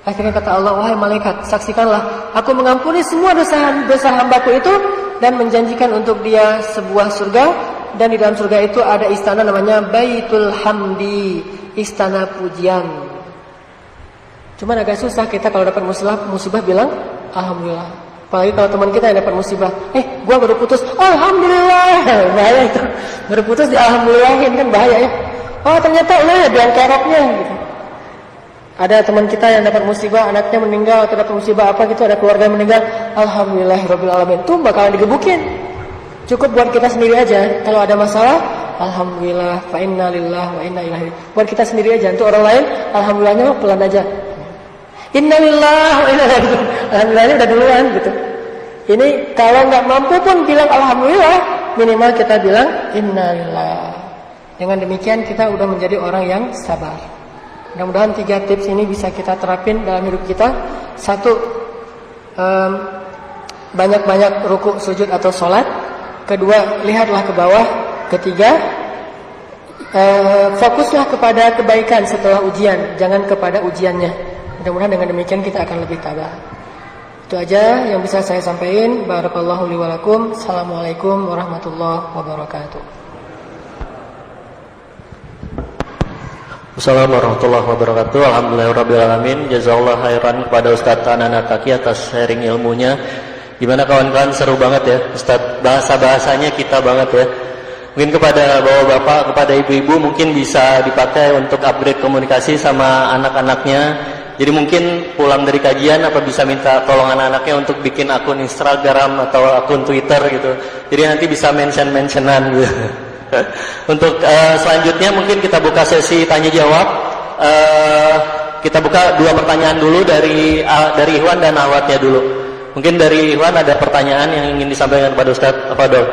Akhirnya kata Allah, wahai malaikat, saksikanlah aku mengampuni semua dosa hambaku itu dan menjanjikan untuk dia sebuah surga, dan di dalam surga itu ada istana namanya Baitul Hamdi, istana pujian. Cuman agak susah kita kalau dapat musibah bilang alhamdulillah. Apalagi kalau teman kita yang dapat musibah, gua baru putus, alhamdulillah, bahaya itu. Baru putus di alhamdulillahin kan bahaya ya. Ternyata ya biang keroknya gitu. Ada teman kita yang dapat musibah, anaknya meninggal atau dapat musibah apa gitu, ada keluarga yang meninggal, alhamdulillahirabbil alamin. Itu bakalan digebukin. Cukup buat kita sendiri aja. Kalau ada masalah, alhamdulillah, fa inna lillahi wa inna ilaihi. Buat kita sendiri aja. Untuk orang lain, alhamdulillahnya pelan aja. Innalillahi wa inna ilaihi. Alhamdulillahnya udah duluan gitu. Ini kalau nggak mampu pun bilang alhamdulillah, minimal kita bilang innalillah. Dengan demikian kita udah menjadi orang yang sabar. Mudah-mudahan 3 tips ini bisa kita terapin dalam hidup kita. 1, banyak-banyak ruku, sujud atau sholat. 2, lihatlah ke bawah. 3, fokuslah kepada kebaikan setelah ujian, jangan kepada ujiannya. Mudah-mudahan dengan demikian kita akan lebih tabah. Itu aja yang bisa saya sampaikan. Barakallahu li wa lakum. Assalamualaikum warahmatullahi wabarakatuh. Assalamualaikum warahmatullahi wabarakatuh. Alhamdulillahirrabbilalamin. Jazakallah khairan kepada Ustadz Anana Taki atas sharing ilmunya. Gimana kawan-kawan, seru banget ya Ustadz, bahasa-bahasanya kita banget ya. Mungkin kepada bapak-bapak, kepada ibu-ibu mungkin bisa dipakai untuk upgrade komunikasi sama anak-anaknya. Jadi mungkin pulang dari kajian apa bisa minta tolong anak-anaknya untuk bikin akun Instagram atau akun Twitter gitu. Jadi nanti bisa mention-mentionan gitu. Untuk selanjutnya mungkin kita buka sesi tanya jawab. Kita buka 2 pertanyaan dulu dari Ikhwan dan Ahwatnya dulu. Mungkin dari Ikhwan ada pertanyaan yang ingin disampaikan kepada Ustadz apa Dok?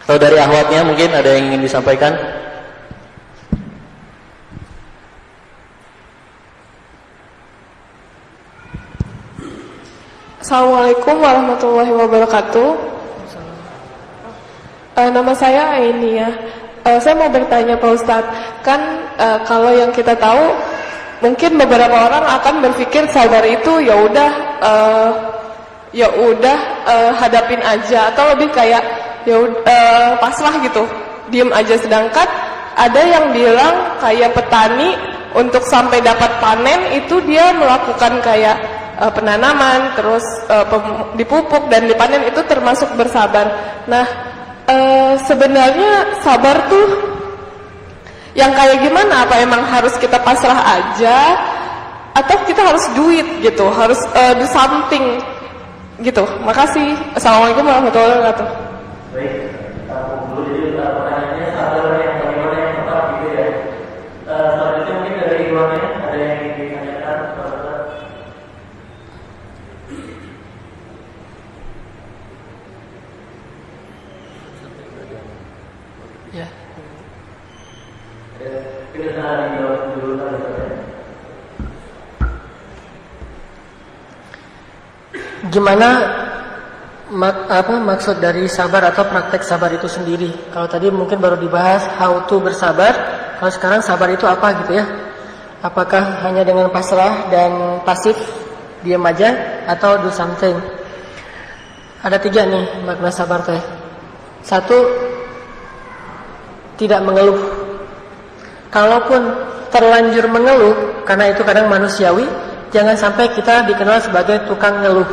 Atau dari Ahwatnya mungkin ada yang ingin disampaikan? Assalamualaikum warahmatullahi wabarakatuh. Nama saya Ainia. Saya mau bertanya Pak Ustadz, kan kalau yang kita tahu mungkin beberapa orang akan berpikir sabar itu ya udah hadapin aja, atau lebih kayak pasrah gitu, diem aja. Sedangkan ada yang bilang kayak petani untuk sampai dapat panen itu dia melakukan kayak penanaman, terus dipupuk dan dipanen, itu termasuk bersabar. Nah, sebenarnya sabar tuh yang kayak gimana? Apa emang harus kita pasrah aja, atau kita harus do it gitu, harus do something gitu? Makasih. Assalamualaikum warahmatullahi wabarakatuh. Baik, kita dulu. Jadi pertanyaannya sabar yang bagaimana yang tepat gitu ya. Selanjutnya mungkin dari Ikhwannya ada yang ingin ditanyakan. Ya. Gimana maksud dari sabar atau praktek sabar itu sendiri? Kalau tadi mungkin baru dibahas how to bersabar, kalau sekarang sabar itu apa gitu ya? Apakah hanya dengan pasrah dan pasif, diam aja, atau do something? Ada 3 nih makna sabar teh. 1, tidak mengeluh. Kalaupun terlanjur mengeluh, karena itu kadang manusiawi, jangan sampai kita dikenal sebagai tukang ngeluh.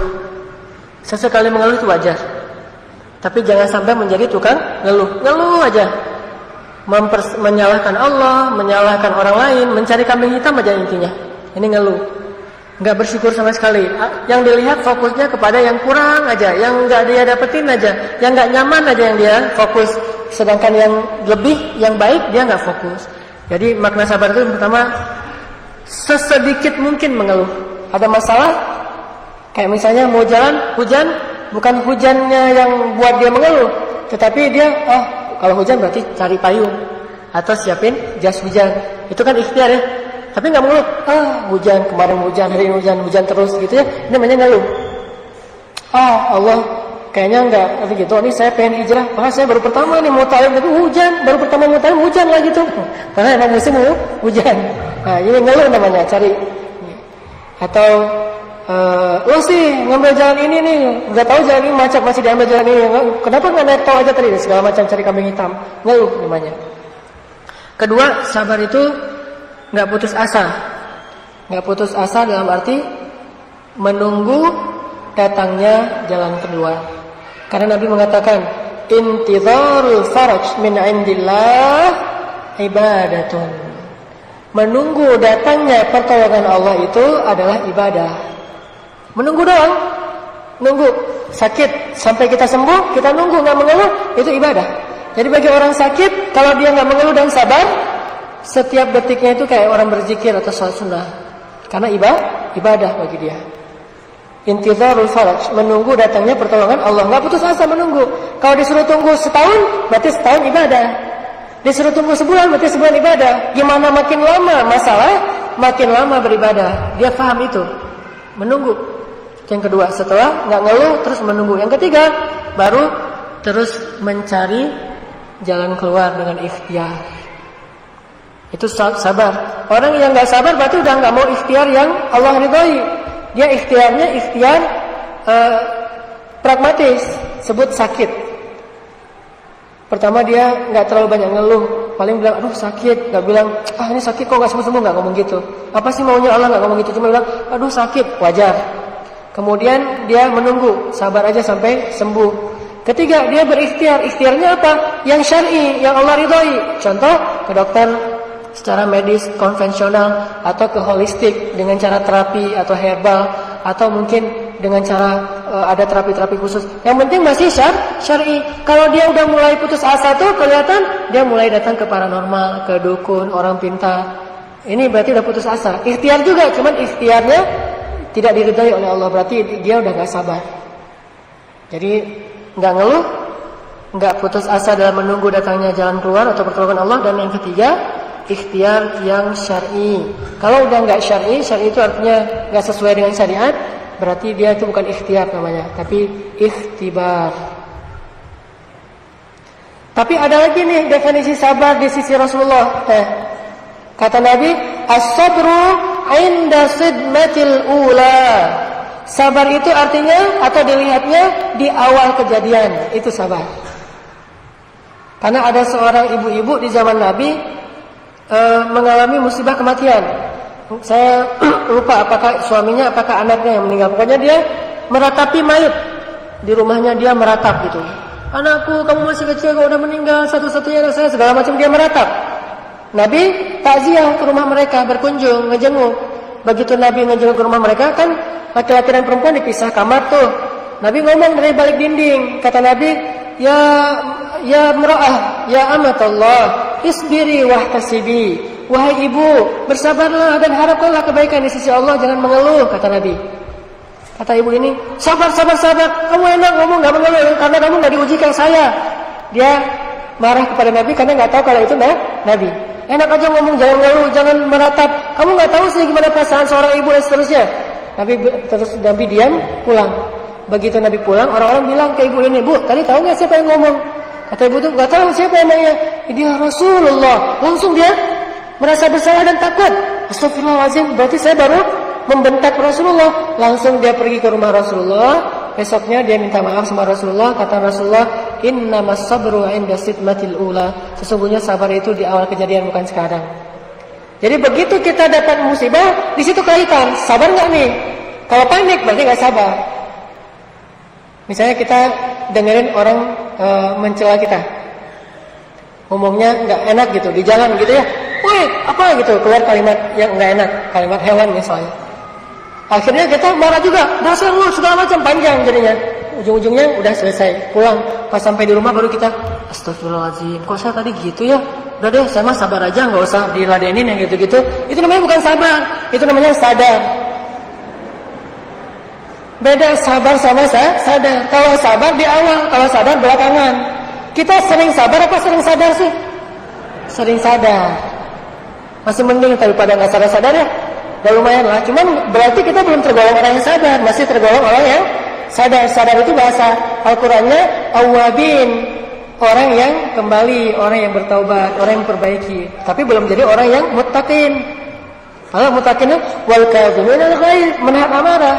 Sesekali mengeluh itu wajar, tapi jangan sampai menjadi tukang ngeluh. Ngeluh aja, menyalahkan Allah, menyalahkan orang lain, mencari kambing hitam aja intinya. Ini ngeluh, nggak bersyukur sama sekali. Yang dilihat fokusnya kepada yang kurang aja, yang nggak dia dapetin aja, yang nggak nyaman aja yang dia fokus. Sedangkan yang lebih, yang baik dia nggak fokus. Jadi makna sabar itu pertama, sesedikit mungkin mengeluh. Ada masalah, kayak misalnya mau jalan, hujan, bukan hujannya yang buat dia mengeluh, tetapi dia, kalau hujan berarti cari payung atau siapin jas hujan. Itu kan ikhtiar ya. Tapi nggak mengeluh, hujan, kemarin hujan, hari ini hujan terus gitu ya. Ini namanya ngeluh. Allah, kayaknya enggak, tapi gitu. Ini saya pengen hijrah, saya baru pertama nih mau talim itu hujan, baru pertama mau talim hujan lah gitu. Karena emang musim hujan. Nah, ini ngeluh namanya, cari. Atau lo sih ngambil jalan ini nih, nggak tahu jalan ini macet, masih diambil jalan ini. Kenapa nggak naik tol aja tadi? Segala macam cari kambing hitam, ngeluh namanya. Kedua, sabar itu nggak putus asa. Nggak putus asa dalam arti menunggu datangnya jalan kedua. Karena Nabi mengatakan, intizarul faraj min indillah ibadatun. Menunggu datangnya pertolongan Allah itu adalah ibadah. Menunggu doang, nunggu sakit sampai kita sembuh, kita nunggu nggak mengeluh, itu ibadah. Jadi bagi orang sakit, kalau dia nggak mengeluh dan sabar, setiap detiknya itu kayak orang berzikir atau sholat sunnah, karena ibadah bagi dia. Intizarul faraj, menunggu datangnya pertolongan Allah. Nggak putus asa menunggu. Kalau disuruh tunggu setahun, berarti setahun ibadah. Disuruh tunggu sebulan, berarti sebulan ibadah. Gimana makin lama masalah, makin lama beribadah. Dia paham itu. Menunggu. Yang kedua, setelah nggak ngeluh, terus menunggu. Yang ketiga, baru terus mencari jalan keluar dengan ikhtiar. Itu sabar. Orang yang nggak sabar berarti udah nggak mau ikhtiar yang Allah ridhoi. Dia ikhtiarnya ikhtiar pragmatis, sebut sakit. Pertama dia nggak terlalu banyak ngeluh, paling bilang aduh sakit, nggak bilang ini sakit kok nggak sembuh-sembuh, nggak ngomong gitu. Apa sih maunya Allah, nggak ngomong gitu, cuma bilang aduh sakit, wajar. Kemudian dia menunggu, sabar aja sampai sembuh. Ketiga, dia berikhtiar. Ikhtiarnya apa? Yang syar'i, yang Allah ridhoi. Contoh, ke dokter secara medis konvensional atau ke holistik dengan cara terapi atau herbal, atau mungkin dengan cara ada terapi-terapi khusus. Yang penting masih syar'i. Kalau dia udah mulai putus asa tuh kelihatan dia mulai datang ke paranormal, ke dukun, orang pintar. Ini berarti udah putus asa. Ikhtiar juga, cuman ikhtiarnya tidak diridhai oleh Allah, berarti dia udah gak sabar. Jadi gak ngeluh, gak putus asa dalam menunggu datangnya jalan keluar atau pertolongan Allah. Dan yang ketiga, ikhtiar yang syar'i. Kalau udah gak syar'i, syar'i itu artinya gak sesuai dengan syariat, berarti dia itu bukan ikhtiar namanya, tapi ikhtibar. Tapi ada lagi nih definisi sabar di sisi Rasulullah. Kata Nabi, as-sabru 'inda sidmatil ula. Sabar itu artinya atau dilihatnya di awal kejadian, itu sabar. Karena ada seorang ibu-ibu di zaman Nabi mengalami musibah kematian. Saya lupa apakah suaminya, apakah anaknya yang meninggal. Pokoknya dia meratapi mayat di rumahnya, dia meratap gitu. Anakku, kamu masih kecil, kau udah meninggal, satu-satunya anak saya, segala macam dia meratap. Nabi takziah ke rumah mereka, berkunjung, ngejenguk. Begitu Nabi ngejenguk ke rumah mereka, kan laki-laki dan perempuan dipisah kamar tuh. Nabi ngomong dari balik dinding, kata Nabi, ya mra'ah, ya amatallah, isbiri wahtasibi. Wahai ibu, bersabarlah dan harapkanlah kebaikan di sisi Allah, jangan mengeluh, kata Nabi. Kata ibu ini, sabar. Kamu enak ngomong, gak mengeluh, karena kamu gak diuji kayak saya. Dia marah kepada Nabi karena gak tahu kalau itu Nabi. Enak aja ngomong, jangan ngeluh, jangan meratap. Kamu gak tahu sih gimana perasaan seorang ibu dan seterusnya. Nabi diam, pulang. Begitu Nabi pulang, orang-orang bilang ke ibu ini, Bu, tadi tahu gak siapa yang ngomong? Kata ibu itu, gak tahu siapa yang nanya. Dia Rasulullah. Langsung dia merasa bersalah dan takut. Astagfirullahaladzim, berarti saya baru membentak Rasulullah. Langsung dia pergi ke rumah Rasulullah. Besoknya dia minta maaf sama Rasulullah. Kata Rasulullah, innamas sabru 'inda sidmatil ula. Sesungguhnya sabar itu di awal kejadian, bukan sekarang. Jadi begitu kita dapat musibah, di situ kelihatan sabar nggak nih. Kalau panik berarti nggak sabar. Misalnya kita dengerin orang mencela kita, ngomongnya nggak enak gitu di jalan gitu ya. Woi, apa gitu, keluar kalimat yang nggak enak, kalimat hewan misalnya. Akhirnya kita marah juga, dasar lu segala macam, panjang jadinya. Ujung-ujungnya udah selesai, pulang. Pas sampai di rumah baru kita, astagfirullahaladzim, kok saya tadi gitu ya? Udah deh, saya mah sabar aja, nggak usah diladenin yang gitu-gitu. Itu namanya bukan sabar, itu namanya sadar. Beda sabar sama sadar. Kalau sabar di awal, kalau sadar belakangan. Kita sering sabar apa sering sadar sih? Sering sadar. Masih mending daripada nggak sadar-sadar ya. Udah lumayan lah. Cuman berarti kita belum tergolong orang yang sadar, masih tergolong orang yang sadar. Sadar itu bahasa Al-Qur'annya awwabin, orang yang kembali, orang yang bertaubat, orang yang memperbaiki. Tapi belum jadi orang yang muttaqin. Kalau muttaqinnya wal kadhimin al-ghaib, menahan amarah.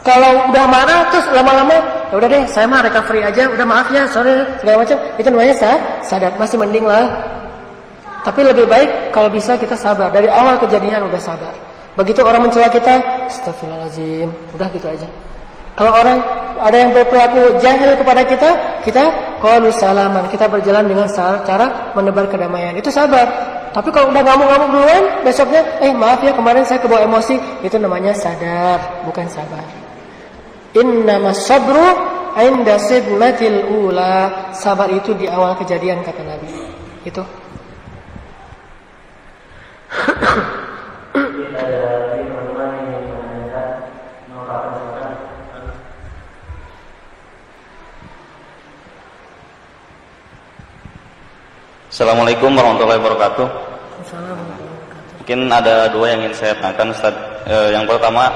Kalau udah marah terus lama-lama, ya udah deh, saya mah recovery aja, udah maaf ya, sorry segala macam. Itu namanya sadar, masih mending lah. Tapi lebih baik kalau bisa kita sabar. Dari awal kejadian udah sabar. Begitu orang mencela kita, astagfirullahaladzim, udah gitu aja. Kalau orang ada yang berperilaku jahil kepada kita qalu salaman, kita berjalan dengan cara menebar kedamaian. Itu sabar. Tapi kalau udah ngamuk-ngamuk duluan, besoknya, maaf ya kemarin saya kebawa emosi, itu namanya sadar, bukan sabar. Innamas sabru 'inda sidmatil ula. Sabar itu di awal kejadian, kata Nabi. Itu. Ada teman-teman yang menanyakan, mau kapan Assalamualaikum warahmatullahi wabarakatuh. Mungkin ada dua yang ingin saya tanyakan, Ustaz. Yang pertama,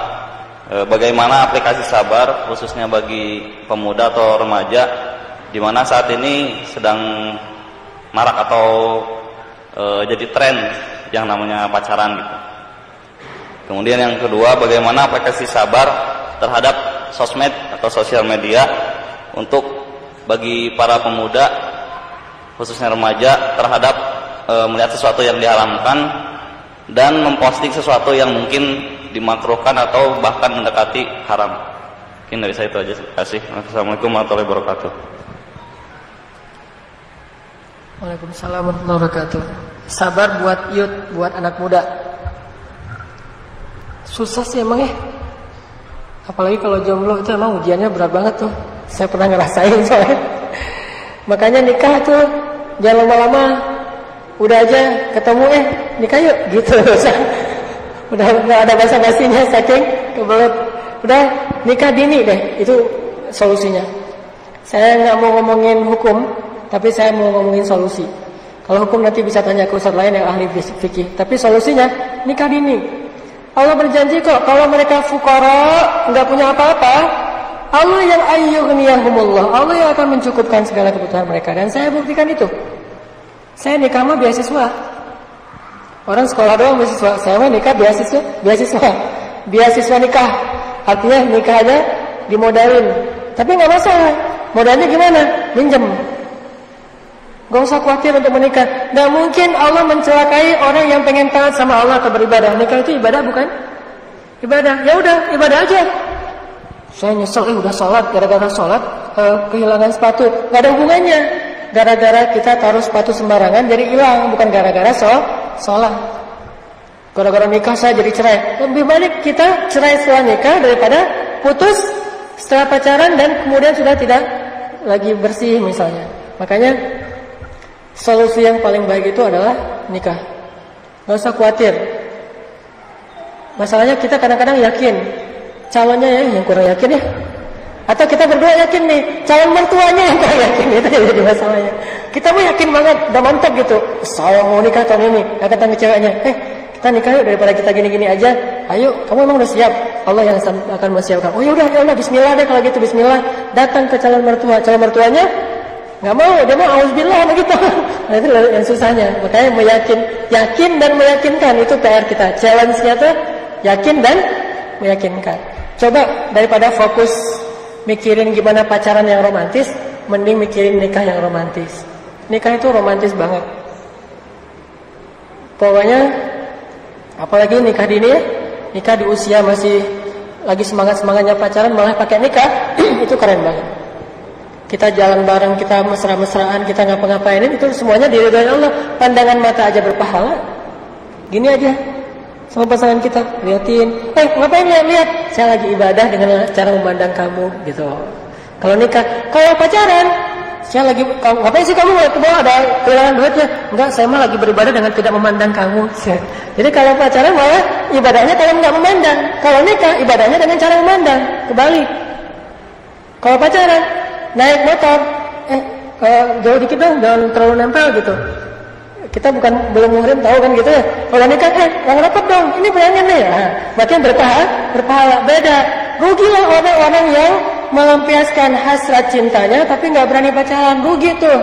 bagaimana aplikasi sabar khususnya bagi pemuda atau remaja di mana saat ini sedang marak atau jadi tren yang namanya pacaran gitu. Kemudian yang kedua, bagaimana aplikasi sabar terhadap sosmed atau sosial media untuk bagi para pemuda khususnya remaja terhadap melihat sesuatu yang diharamkan dan memposting sesuatu yang mungkin dimakruhkan atau bahkan mendekati haram. Mungkin dari saya itu aja. Terima kasih. Assalamualaikum warahmatullahi wabarakatuh. Waalaikumsalam warahmatullahi wabarakatuh. Sabar buat youth, buat anak muda. Susah sih emang ya. Apalagi kalau jomblo itu emang ujiannya berat banget tuh. Saya pernah ngerasain soalnya. Makanya nikah tuh jangan lama-lama. Udah aja ketemu nikah yuk gitu. Udah nggak ada basa-basinya saking kebelet. Udah nikah dini deh, itu solusinya. Saya nggak mau ngomongin hukum, tapi saya mau ngomongin solusi. Kalau hukum nanti bisa tanya ke ustaz lain yang ahli fikih. Tapi solusinya nikah dini. Allah berjanji kok kalau mereka fuqara, nggak punya apa-apa, Allah yang ayyughniyahumullah, Allah yang akan mencukupkan segala kebutuhan mereka. Dan saya buktikan itu. Saya nikah mah beasiswa. Orang sekolah doang beasiswa, saya mah nikah beasiswa nikah. Artinya nikahnya dimodalin. Tapi nggak masalah. Modalnya gimana? Minjem. Gak usah khawatir untuk menikah. Gak mungkin Allah mencelakai orang yang pengen taat sama Allah atau beribadah. Nikah itu ibadah bukan? Ibadah. Ya udah, ibadah aja. Saya nyesel, udah sholat, gara-gara sholat kehilangan sepatu. Gak ada hubungannya. Gara-gara kita taruh sepatu sembarangan jadi hilang, bukan gara-gara sholat. Gara-gara nikah saya jadi cerai. Lebih baik kita cerai setelah nikah daripada putus setelah pacaran dan kemudian sudah tidak lagi bersih misalnya. Makanya solusi yang paling baik itu adalah nikah. Gak usah khawatir. Masalahnya kita kadang-kadang yakin calonnya yang kurang yakin ya. Atau kita berdua yakin nih, calon mertuanya yang kurang yakin. Itu jadi masalahnya. Kita mau yakin banget, udah mantap gitu. Saya mau nikah tahun ini. Kata ke ceweknya, kita nikah yuk daripada kita gini-gini aja. Ayo, kamu emang udah siap? Allah yang akan menyiapkan. Oh ya udah, bismillah deh kalau gitu, bismillah. Datang ke calon mertua. Calon mertuanya nggak mau, dia mau auzubillah begitu. Nah itu yang susahnya. Makanya yakin dan meyakinkan itu PR kita. Challenge-nya tuh yakin dan meyakinkan. Coba daripada fokus mikirin gimana pacaran yang romantis, mending mikirin nikah yang romantis. Nikah itu romantis banget. Pokoknya apalagi nikah dini ya, nikah di usia masih lagi semangat-semangatnya pacaran malah pakai nikah, itu keren banget. Kita jalan bareng, kita mesra-mesraan, kita ngapa-ngapain, itu semuanya diridhoi Allah. Pandangan mata aja berpahala. Gini aja sama pasangan kita, liatin, ngapain lihat? Saya lagi ibadah dengan cara memandang kamu, gitu. Kalau nikah, kalau pacaran, saya lagi, ngapain sih kamu ke bawah ada kehilangan duitnya? Enggak, saya mah lagi beribadah dengan tidak memandang kamu. Jadi kalau pacaran malah ibadahnya dengan nggak memandang. Kalau nikah ibadahnya dengan cara memandang, kebalik. Kalau pacaran naik motor, jauh dikit dong, jangan terlalu nempel gitu. Kita belum muhrim tahu kan gitu ya. Kalau nikah yang rapat dong, ini bayangin nih ya. Makin berpahala. Beda. Rugilah orang-orang yang melampiaskan hasrat cintanya tapi nggak berani pacaran. Rugi tuh.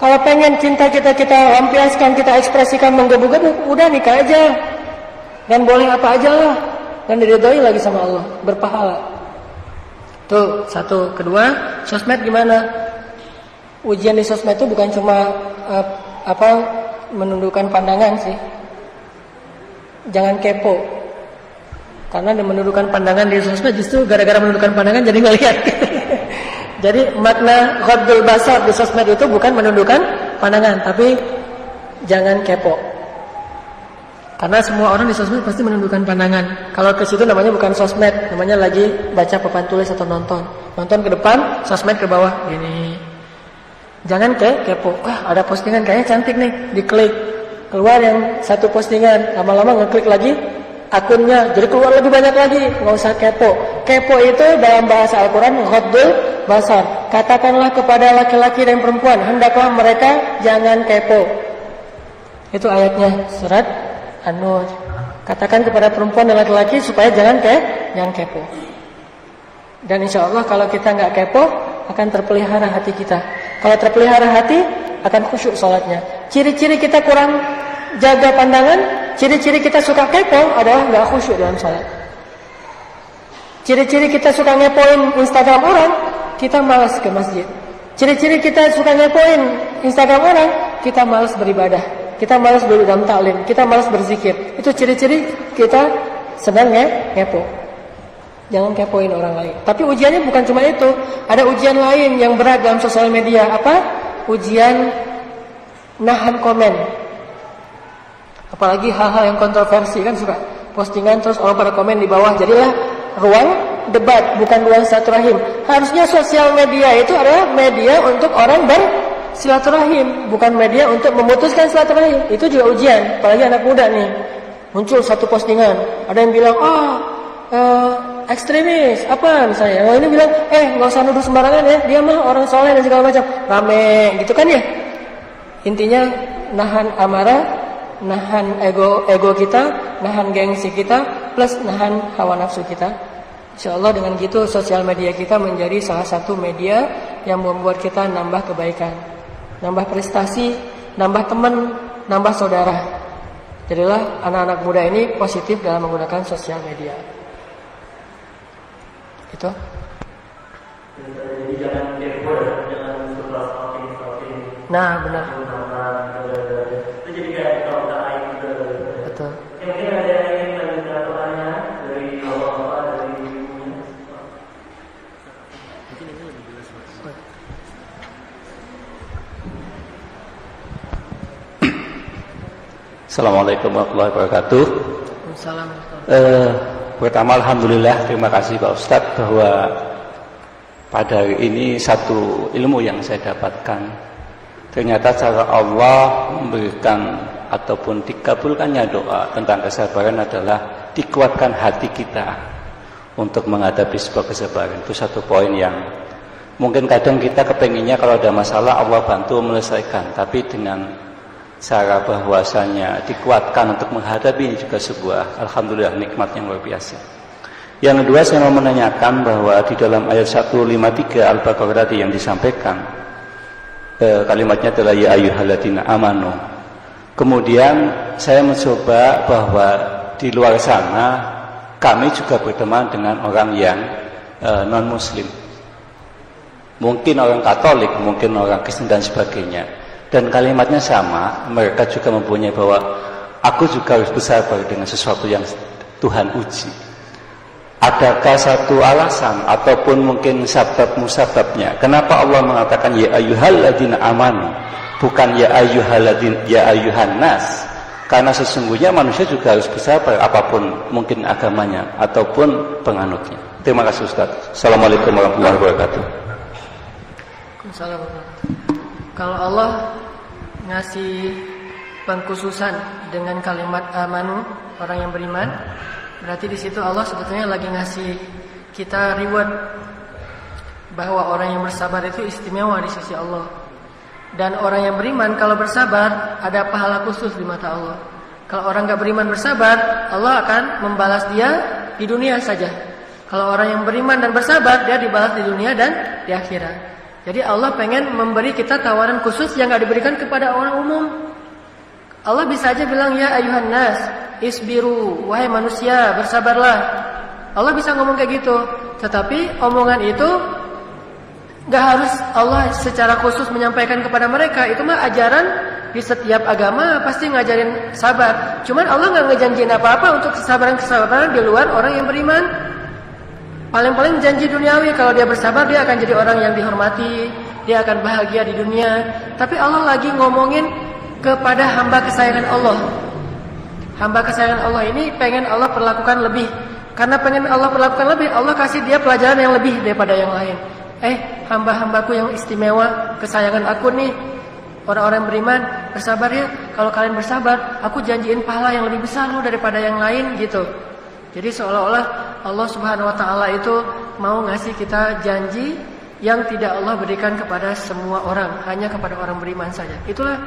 Kalau pengen cinta kita lampiaskan, kita ekspresikan menggebu-gebu, udah nikah aja. Dan boleh apa aja lah. Dan diridhoi lagi sama Allah, berpahala. Tuh, satu. Kedua, sosmed gimana? Ujian di sosmed itu bukan cuma menundukkan pandangan sih. Jangan kepo. Karena menundukkan pandangan di sosmed justru gara-gara menundukkan pandangan jadi ngelihat. Jadi makna ghaddul basar di sosmed itu bukan menundukkan pandangan, tapi jangan kepo. Karena semua orang di sosmed pasti menundukkan pandangan. Kalau ke situ namanya bukan sosmed, namanya lagi baca papan tulis atau nonton. Nonton ke depan, sosmed ke bawah. Gini. Jangan kepo. Wah, ada postingan kayaknya cantik nih, diklik. Keluar yang satu postingan, lama-lama ngeklik lagi akunnya, jadi keluar lebih banyak lagi. Nggak usah kepo. Kepo itu dalam bahasa Al-Quran ghaddul basar. Katakanlah kepada laki-laki dan perempuan, hendaklah mereka jangan kepo. Itu ayatnya surat An-Nur. Katakan kepada perempuan dan laki-laki supaya jangan kepo. Dan insya Allah kalau kita nggak kepo, akan terpelihara hati kita. Kalau terpelihara hati, akan khusyuk sholatnya. Ciri-ciri kita kurang jaga pandangan, ciri-ciri kita suka kepo adalah nggak khusyuk dalam sholat. Ciri-ciri kita suka ngepoin Instagram orang, kita malas ke masjid. Ciri-ciri kita suka ngepoin Instagram orang, kita malas beribadah. Kita malas duduk dalam taklim, kita malas berzikir. Itu ciri-ciri kita sedang ngepo. Jangan kepoin orang lain. Tapi ujiannya bukan cuma itu. Ada ujian lain yang berat dalam sosial media. Apa? Ujian nahan komen. Apalagi hal-hal yang kontroversi kan suka postingan terus orang pada komen di bawah. Jadilah ruang debat, bukan ruang silaturahim. Harusnya sosial media itu adalah media untuk orang bersilaturahim, bukan media untuk memutuskan silaturahim. Itu juga ujian. Apalagi anak muda nih. Muncul satu postingan, ada yang bilang, ekstremis, apa misalnya. Yang ini bilang, nggak usah nuduh sembarangan ya, dia mah orang soleh dan segala macam. Rame, gitu kan ya. Intinya nahan amarah, nahan ego kita, nahan gengsi kita, plus nahan hawa nafsu kita. Insyaallah dengan gitu sosial media kita menjadi salah satu media yang membuat kita nambah kebaikan, nambah prestasi, nambah teman, nambah saudara. Jadilah anak-anak muda ini positif dalam menggunakan sosial media. Itu. Jadi jangan kepo ya, jangan suka stalking. Nah, benar. Itu jadi kayak kalau udah aib gitu. Betul. Mungkin ada yang ingin melanjutkan pertanyaan dari bapak-bapak, dari ibunya. Mungkin ini lebih jelas. Assalamualaikum warahmatullahi wabarakatuh. Assalamualaikum. Pertama alhamdulillah, terima kasih Pak Ustadz bahwa pada hari ini satu ilmu yang saya dapatkan. Ternyata cara Allah memberikan ataupun dikabulkannya doa tentang kesabaran adalah dikuatkan hati kita untuk menghadapi sebuah kesabaran. Itu satu poin yang mungkin kadang kita kepenginnya kalau ada masalah Allah bantu menyelesaikan, tapi dengan cara bahwasanya dikuatkan untuk menghadapi ini juga sebuah alhamdulillah nikmat yang luar biasa. Yang kedua saya mau menanyakan bahwa di dalam ayat 153 Al-Baqarah tadi yang disampaikan kalimatnya adalah ya ayyuhalladzina amanu. Kemudian saya mencoba bahwa di luar sana kami juga berteman dengan orang yang non muslim. Mungkin orang Katolik, mungkin orang Kristen dan sebagainya. Dan kalimatnya sama, mereka juga mempunyai bahwa aku juga harus bersabar dengan sesuatu yang Tuhan uji. Adakah satu alasan ataupun mungkin sabab musababnya? Kenapa Allah mengatakan ya ayyuhalladzina amanu, bukan ya ayyuhan nas? Karena sesungguhnya manusia juga harus bersabar apapun mungkin agamanya ataupun penganutnya. Terima kasih Ustaz. Assalamualaikum warahmatullahi wabarakatuh. Kalau Allah ngasih pengkhususan dengan kalimat amanu, orang yang beriman, berarti di situ Allah sebetulnya lagi ngasih kita reward bahwa orang yang bersabar itu istimewa di sisi Allah. Dan orang yang beriman kalau bersabar ada pahala khusus di mata Allah. Kalau orang gak beriman bersabar, Allah akan membalas dia di dunia saja. Kalau orang yang beriman dan bersabar, dia dibalas di dunia dan di akhirat. Jadi Allah pengen memberi kita tawaran khusus yang gak diberikan kepada orang umum. Allah bisa aja bilang ya ayuhan nas isbiru, wahai manusia bersabarlah. Allah bisa ngomong kayak gitu. Tetapi omongan itu gak harus Allah secara khusus menyampaikan kepada mereka. Itu mah ajaran di setiap agama pasti ngajarin sabar. Cuman Allah gak ngejanjiin apa-apa untuk kesabaran-kesabaran di luar orang yang beriman. Paling-paling janji duniawi, kalau dia bersabar dia akan jadi orang yang dihormati, dia akan bahagia di dunia. Tapi Allah lagi ngomongin kepada hamba kesayangan Allah. Hamba kesayangan Allah ini pengen Allah perlakukan lebih. Karena pengen Allah perlakukan lebih, Allah kasih dia pelajaran yang lebih daripada yang lain. Hamba-hambaku yang istimewa, kesayangan aku nih, orang-orang beriman, bersabar ya. Kalau kalian bersabar, aku janjiin pahala yang lebih besar loh daripada yang lain gitu. Jadi seolah-olah Allah Subhanahu wa taala itu mau ngasih kita janji yang tidak Allah berikan kepada semua orang, hanya kepada orang beriman saja. Itulah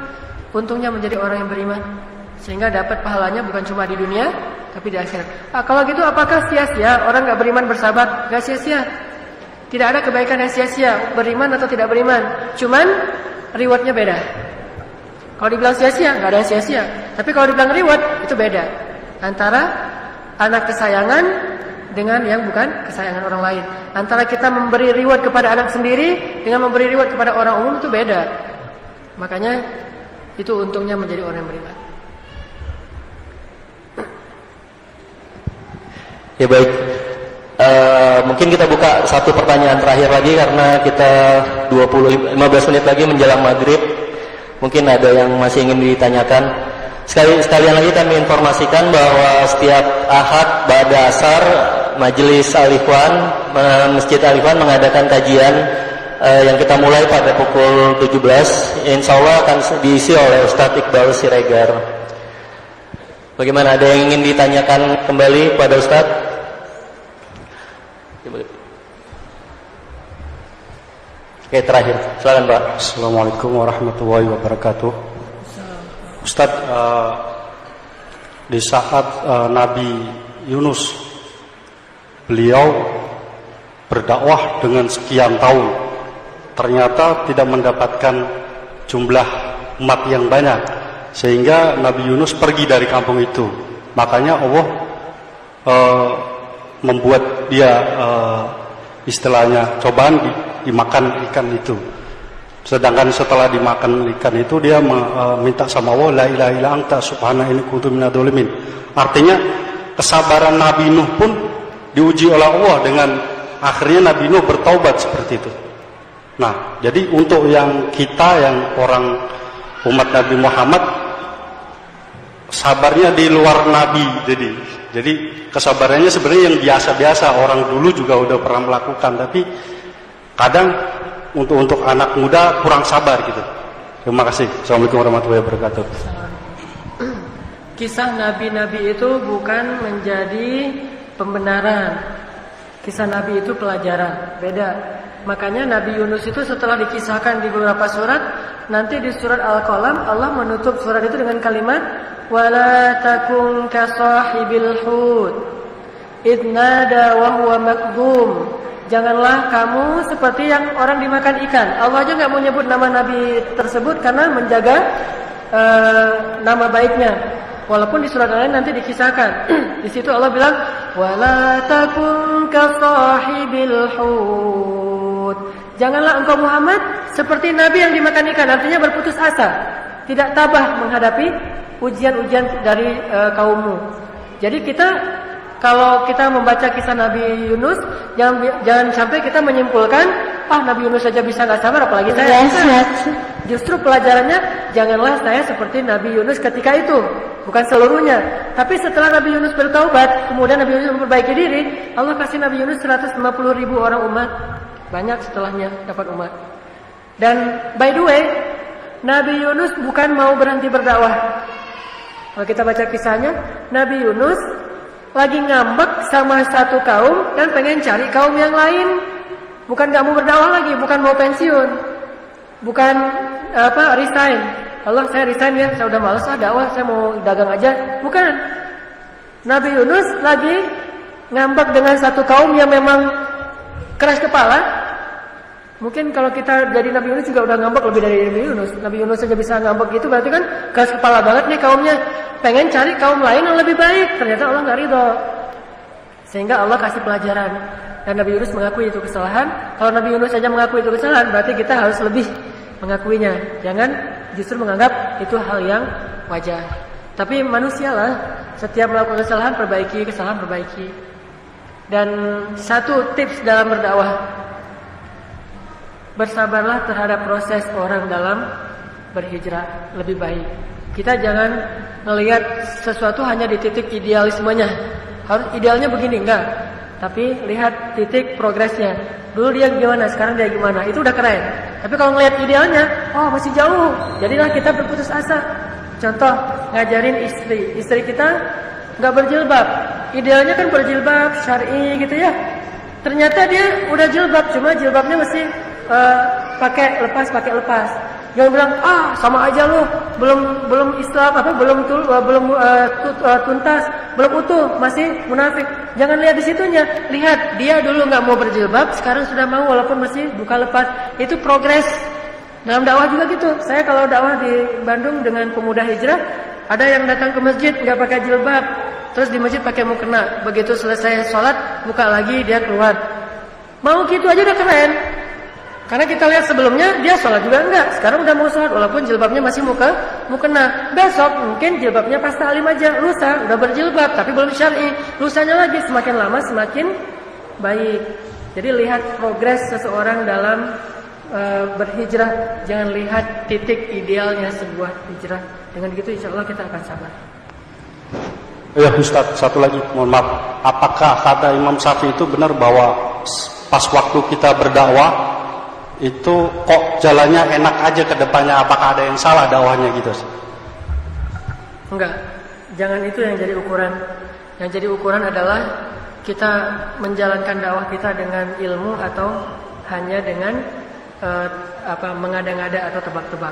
untungnya menjadi orang yang beriman, sehingga dapat pahalanya bukan cuma di dunia, tapi di akhirat. Kalau gitu apakah sia-sia orang nggak beriman bersahabat? Nggak sia-sia. Tidak ada kebaikan yang sia-sia, beriman atau tidak beriman. Cuman rewardnya beda. Kalau dibilang sia-sia, nggak ada yang sia-sia. Tapi kalau dibilang reward, itu beda. Antara anak kesayangan dengan yang bukan kesayangan orang lain. Antara kita memberi reward kepada anak sendiri dengan memberi reward kepada orang umum itu beda. Makanya itu untungnya menjadi orang yang beriman. Ya baik. Mungkin kita buka satu pertanyaan terakhir lagi karena kita 15 menit lagi menjelang maghrib. Mungkin ada yang masih ingin ditanyakan. Sekalian lagi kami informasikan bahwa setiap Ahad ba'da asar Majelis Al-Ikhwan, Masjid Al-Ikhwan mengadakan kajian yang kita mulai pada pukul 17. Insya Allah akan diisi oleh Ustadz Iqbal Siregar. Bagaimana, ada yang ingin ditanyakan kembali pada Ustadz? Oke, terakhir, silakan Pak. Assalamualaikum warahmatullahi wabarakatuh. Ustaz, di saat Nabi Yunus, beliau berdakwah dengan sekian tahun, ternyata tidak mendapatkan jumlah umat yang banyak, sehingga Nabi Yunus pergi dari kampung itu. Makanya Allah membuat dia istilahnya cobaan dimakan ikan itu. Sedangkan setelah dimakan ikan itu dia minta sama Allah, la ilaha illa anta subhanaka inni kuntu minadz dzalimin. Artinya kesabaran Nabi Nuh pun diuji oleh Allah dengan akhirnya Nabi Nuh bertaubat seperti itu. Nah, jadi untuk yang kita yang orang umat Nabi Muhammad, sabarnya di luar Nabi. Jadi kesabarannya sebenarnya yang biasa-biasa, orang dulu juga udah pernah melakukan, tapi kadang untuk anak muda kurang sabar gitu. Terima kasih. Assalamualaikum warahmatullahi wabarakatuh. Kisah nabi-nabi itu bukan menjadi pembenaran. Kisah nabi itu pelajaran, beda. Makanya Nabi Yunus itu setelah dikisahkan di beberapa surat, nanti di surat Al-Qalam Allah menutup surat itu dengan kalimat wala takun kasahibil hud idh nada wa huwa makdhum. Janganlah kamu seperti yang orang dimakan ikan. Allah aja nggak mau nyebut nama Nabi tersebut karena menjaga nama baiknya. Walaupun di surat lain nanti dikisahkan. Di situ Allah bilang wala takun kasahibil hud. Janganlah engkau Muhammad seperti Nabi yang dimakan ikan. Artinya berputus asa, tidak tabah menghadapi ujian-ujian dari kaummu. Jadi kalau kita membaca kisah Nabi Yunus, jangan sampai kita menyimpulkan, Nabi Yunus saja bisa nggak sabar, apalagi saya. Justru pelajarannya, janganlah saya seperti Nabi Yunus ketika itu, bukan seluruhnya. Tapi setelah Nabi Yunus bertaubat, kemudian Nabi Yunus memperbaiki diri, Allah kasih Nabi Yunus 150.000 orang umat, banyak setelahnya dapat umat. Dan by the way, Nabi Yunus bukan mau berhenti berdakwah. Kalau kita baca kisahnya, Nabi Yunus lagi ngambek sama satu kaum dan pengen cari kaum yang lain. Bukan gak mau berdakwah lagi, bukan mau pensiun, bukan resign. Allah, saya resign ya, saya udah malas dakwah, saya mau dagang aja. Bukan. Nabi Yunus lagi ngambek dengan satu kaum yang memang keras kepala. Mungkin kalau kita jadi Nabi Yunus juga udah ngambek lebih dari Nabi Yunus. Nabi Yunus saja bisa ngambek gitu, berarti kan keras kepala banget nih kaumnya. Pengen cari kaum lain yang lebih baik, ternyata Allah nggak ridho. Sehingga Allah kasih pelajaran. Dan Nabi Yunus mengakui itu kesalahan. Kalau Nabi Yunus saja mengakui itu kesalahan, berarti kita harus lebih mengakuinya. Jangan justru menganggap itu hal yang wajar. Tapi manusialah, setiap melakukan kesalahan perbaiki. Dan satu tips dalam berdakwah, bersabarlah terhadap proses orang dalam berhijrah, lebih baik. Kita jangan melihat sesuatu hanya di titik idealismenya. Harus idealnya begini, enggak. Tapi lihat titik progresnya. Dulu dia gimana, sekarang dia gimana. Itu udah keren. Tapi kalau ngelihat idealnya, masih jauh. Jadilah kita berputus asa. Contoh, ngajarin istri kita nggak berjilbab. Idealnya kan berjilbab syar'i gitu ya. Ternyata dia udah jilbab, cuma jilbabnya masih pakai lepas. Jangan bilang sama aja lu, belum Islam tuntas, belum utuh, masih munafik. Jangan lihat di situnya, lihat dia dulu nggak mau berjilbab, sekarang sudah mau walaupun masih buka lepas. Itu progres. Dalam dakwah juga gitu. Saya kalau dakwah di Bandung dengan pemuda hijrah, ada yang datang ke masjid nggak pakai jilbab, terus di masjid pakai mukena. Begitu selesai sholat, buka lagi, dia keluar. Mau gitu aja udah keren. Karena kita lihat sebelumnya dia sholat juga enggak, sekarang udah mau sholat walaupun jilbabnya masih mukena. Besok mungkin jilbabnya pas ta'lim aja, lusa udah berjilbab tapi belum syar'i. Lusanya lagi semakin lama semakin baik. Jadi lihat progres seseorang dalam berhijrah, jangan lihat titik idealnya sebuah hijrah. Dengan gitu insya Allah kita akan sabar. Ya Ustaz, satu lagi, mohon maaf. Apakah kata Imam Syafi'i itu benar bahwa pas waktu kita berdakwah itu kok jalannya enak aja ke depannya? Apakah ada yang salah dakwahnya gitu? Enggak, jangan itu yang jadi ukuran. Yang jadi ukuran adalah kita menjalankan dakwah kita dengan ilmu atau hanya dengan mengada-ngada atau tebak-tebak.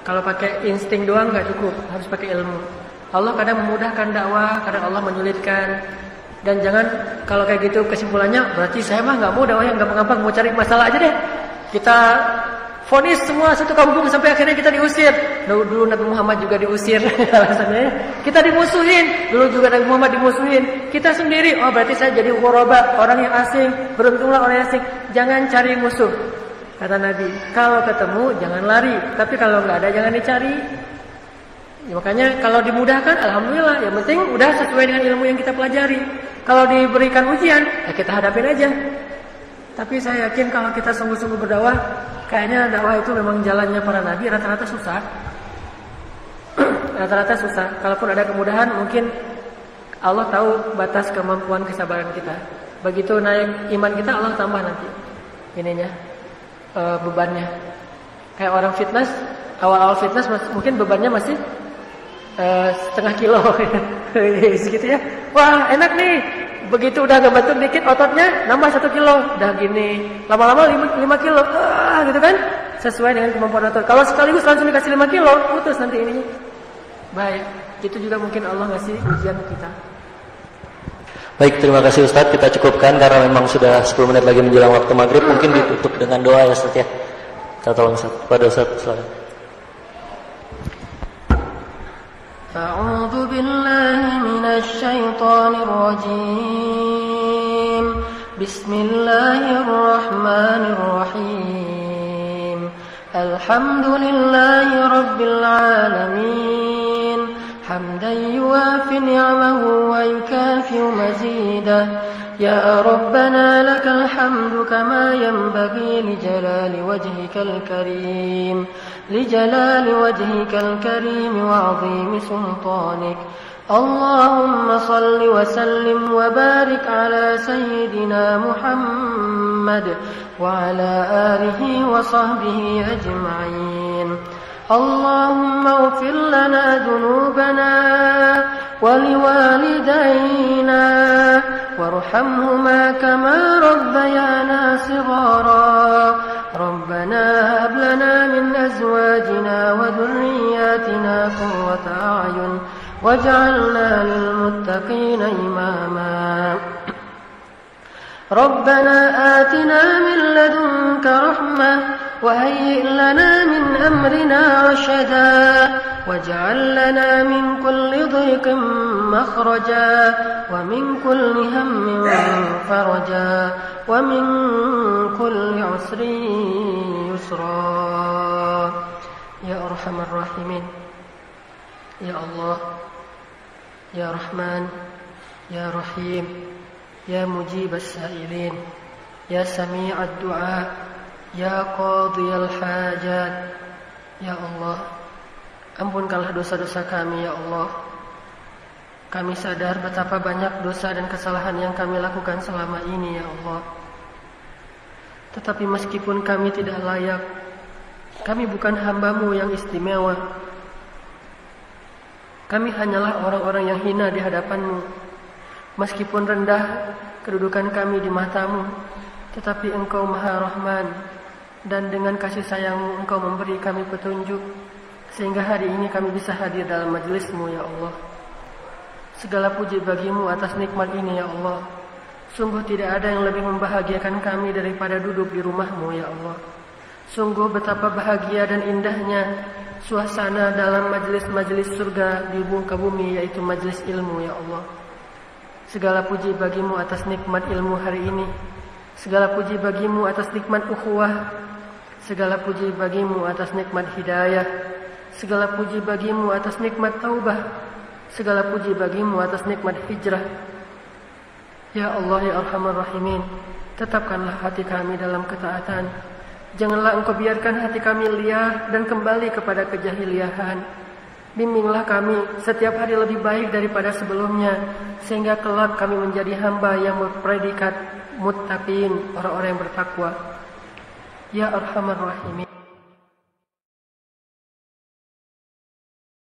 Kalau pakai insting doang nggak cukup, harus pakai ilmu. Allah kadang memudahkan dakwah, kadang Allah menyulitkan. Dan jangan kalau kayak gitu kesimpulannya berarti saya mah nggak mau dakwah yang gampang-gampang, mau cari masalah aja deh. Kita vonis semua satu kampung sampai akhirnya kita diusir. Dulu Nabi Muhammad juga diusir alasannya. Kita dimusuhin, dulu juga Nabi Muhammad dimusuhin. Kita sendiri, berarti saya jadi ghuraba, orang yang asing. Beruntunglah orang yang asing. Jangan cari musuh. Kata Nabi, kalau ketemu jangan lari, tapi kalau nggak ada jangan dicari. Ya, makanya kalau dimudahkan, alhamdulillah. Yang penting udah sesuai dengan ilmu yang kita pelajari. Kalau diberikan ujian, ya kita hadapin aja. Tapi saya yakin kalau kita sungguh-sungguh berdakwah, kayaknya dakwah itu memang jalannya para nabi rata-rata susah. Rata-rata susah. Kalaupun ada kemudahan, mungkin Allah tahu batas kemampuan kesabaran kita. Begitu naik iman kita, Allah tambah nanti ininya bebannya. Kayak orang fitness, awal-awal fitness mungkin bebannya masih setengah kilo segitu ya. Wah enak nih. Begitu udah ngebentuk dikit ototnya nambah 1 kilo. Udah gini lama-lama 5 kilo gitu kan. Sesuai dengan kemampuan otot. Kalau sekaligus langsung dikasih 5 kilo putus nanti ininya. Baik. Itu juga mungkin Allah ngasih ujian kita. Baik, terima kasih Ustadz. Kita cukupkan karena memang sudah 10 menit lagi menjelang waktu maghrib. Mungkin ditutup dengan doa ya Ustadz ya. Kita tolong Ustadz. Pada Ustadz silakan. أعوذ بالله من الشيطان الرجيم بسم الله الرحمن الرحيم الحمد لله رب العالمين حمدا يوافي نعمه ويكافئ مزيده يا ربنا لك الحمد كما ينبغي لجلال وجهك الكريم وعظيم سلطانك اللهم صل وسلم وبارك على سيدنا محمد وعلى آله وصحبه أجمعين اللهم اغفر لنا ذنوبنا ولوالدينا وارحمهما كما ربيانا صغارا ربنا هب لنا من أزواجنا وذرياتنا قرة أعين واجعلنا للمتقين إماما ربنا آتنا من لدنك رحمة وهيئ لنا من أمرنا رشدا واجعل لنا من كل ضيق مخرجا ومن كل هم فرجا ومن كل عسر يسرا يا أرحم الراحمين يا الله يا رحمن يا رحيم يا مجيب السائلين يا سميع الدعاء يا قاضي الحاجات يا الله ampunkanlah dosa-dosa kami ya Allah. Kami sadar betapa banyak dosa dan kesalahan yang kami lakukan selama ini ya Allah. Tetapi meskipun kami tidak layak, kami bukan hamba-Mu yang istimewa. Kami hanyalah orang-orang yang hina di hadapan-Mu. Meskipun rendah kedudukan kami di matamu, tetapi Engkau Maha Rahman, dan dengan kasih sayang-Mu Engkau memberi kami petunjuk, sehingga hari ini kami bisa hadir dalam majelis-Mu ya Allah. Segala puji bagi-Mu atas nikmat ini ya Allah. Sungguh tidak ada yang lebih membahagiakan kami daripada duduk di rumah-Mu ya Allah. Sungguh betapa bahagia dan indahnya suasana dalam majelis-majelis surga di muka bumi, yaitu majelis ilmu ya Allah. Segala puji bagi-Mu atas nikmat ilmu hari ini. Segala puji bagi-Mu atas nikmat ukhuwah. Segala puji bagi-Mu atas nikmat hidayah. Segala puji bagi-Mu atas nikmat taubah. Segala puji bagi-Mu atas nikmat hijrah. Ya Allah ya Arhamar Rahimin, tetapkanlah hati kami dalam ketaatan. Janganlah Engkau biarkan hati kami liar dan kembali kepada kejahiliahan. Bimbinglah kami setiap hari lebih baik daripada sebelumnya, sehingga kelak kami menjadi hamba yang berpredikat muttaqin, orang-orang yang bertakwa. Ya Arhamar Rahimin.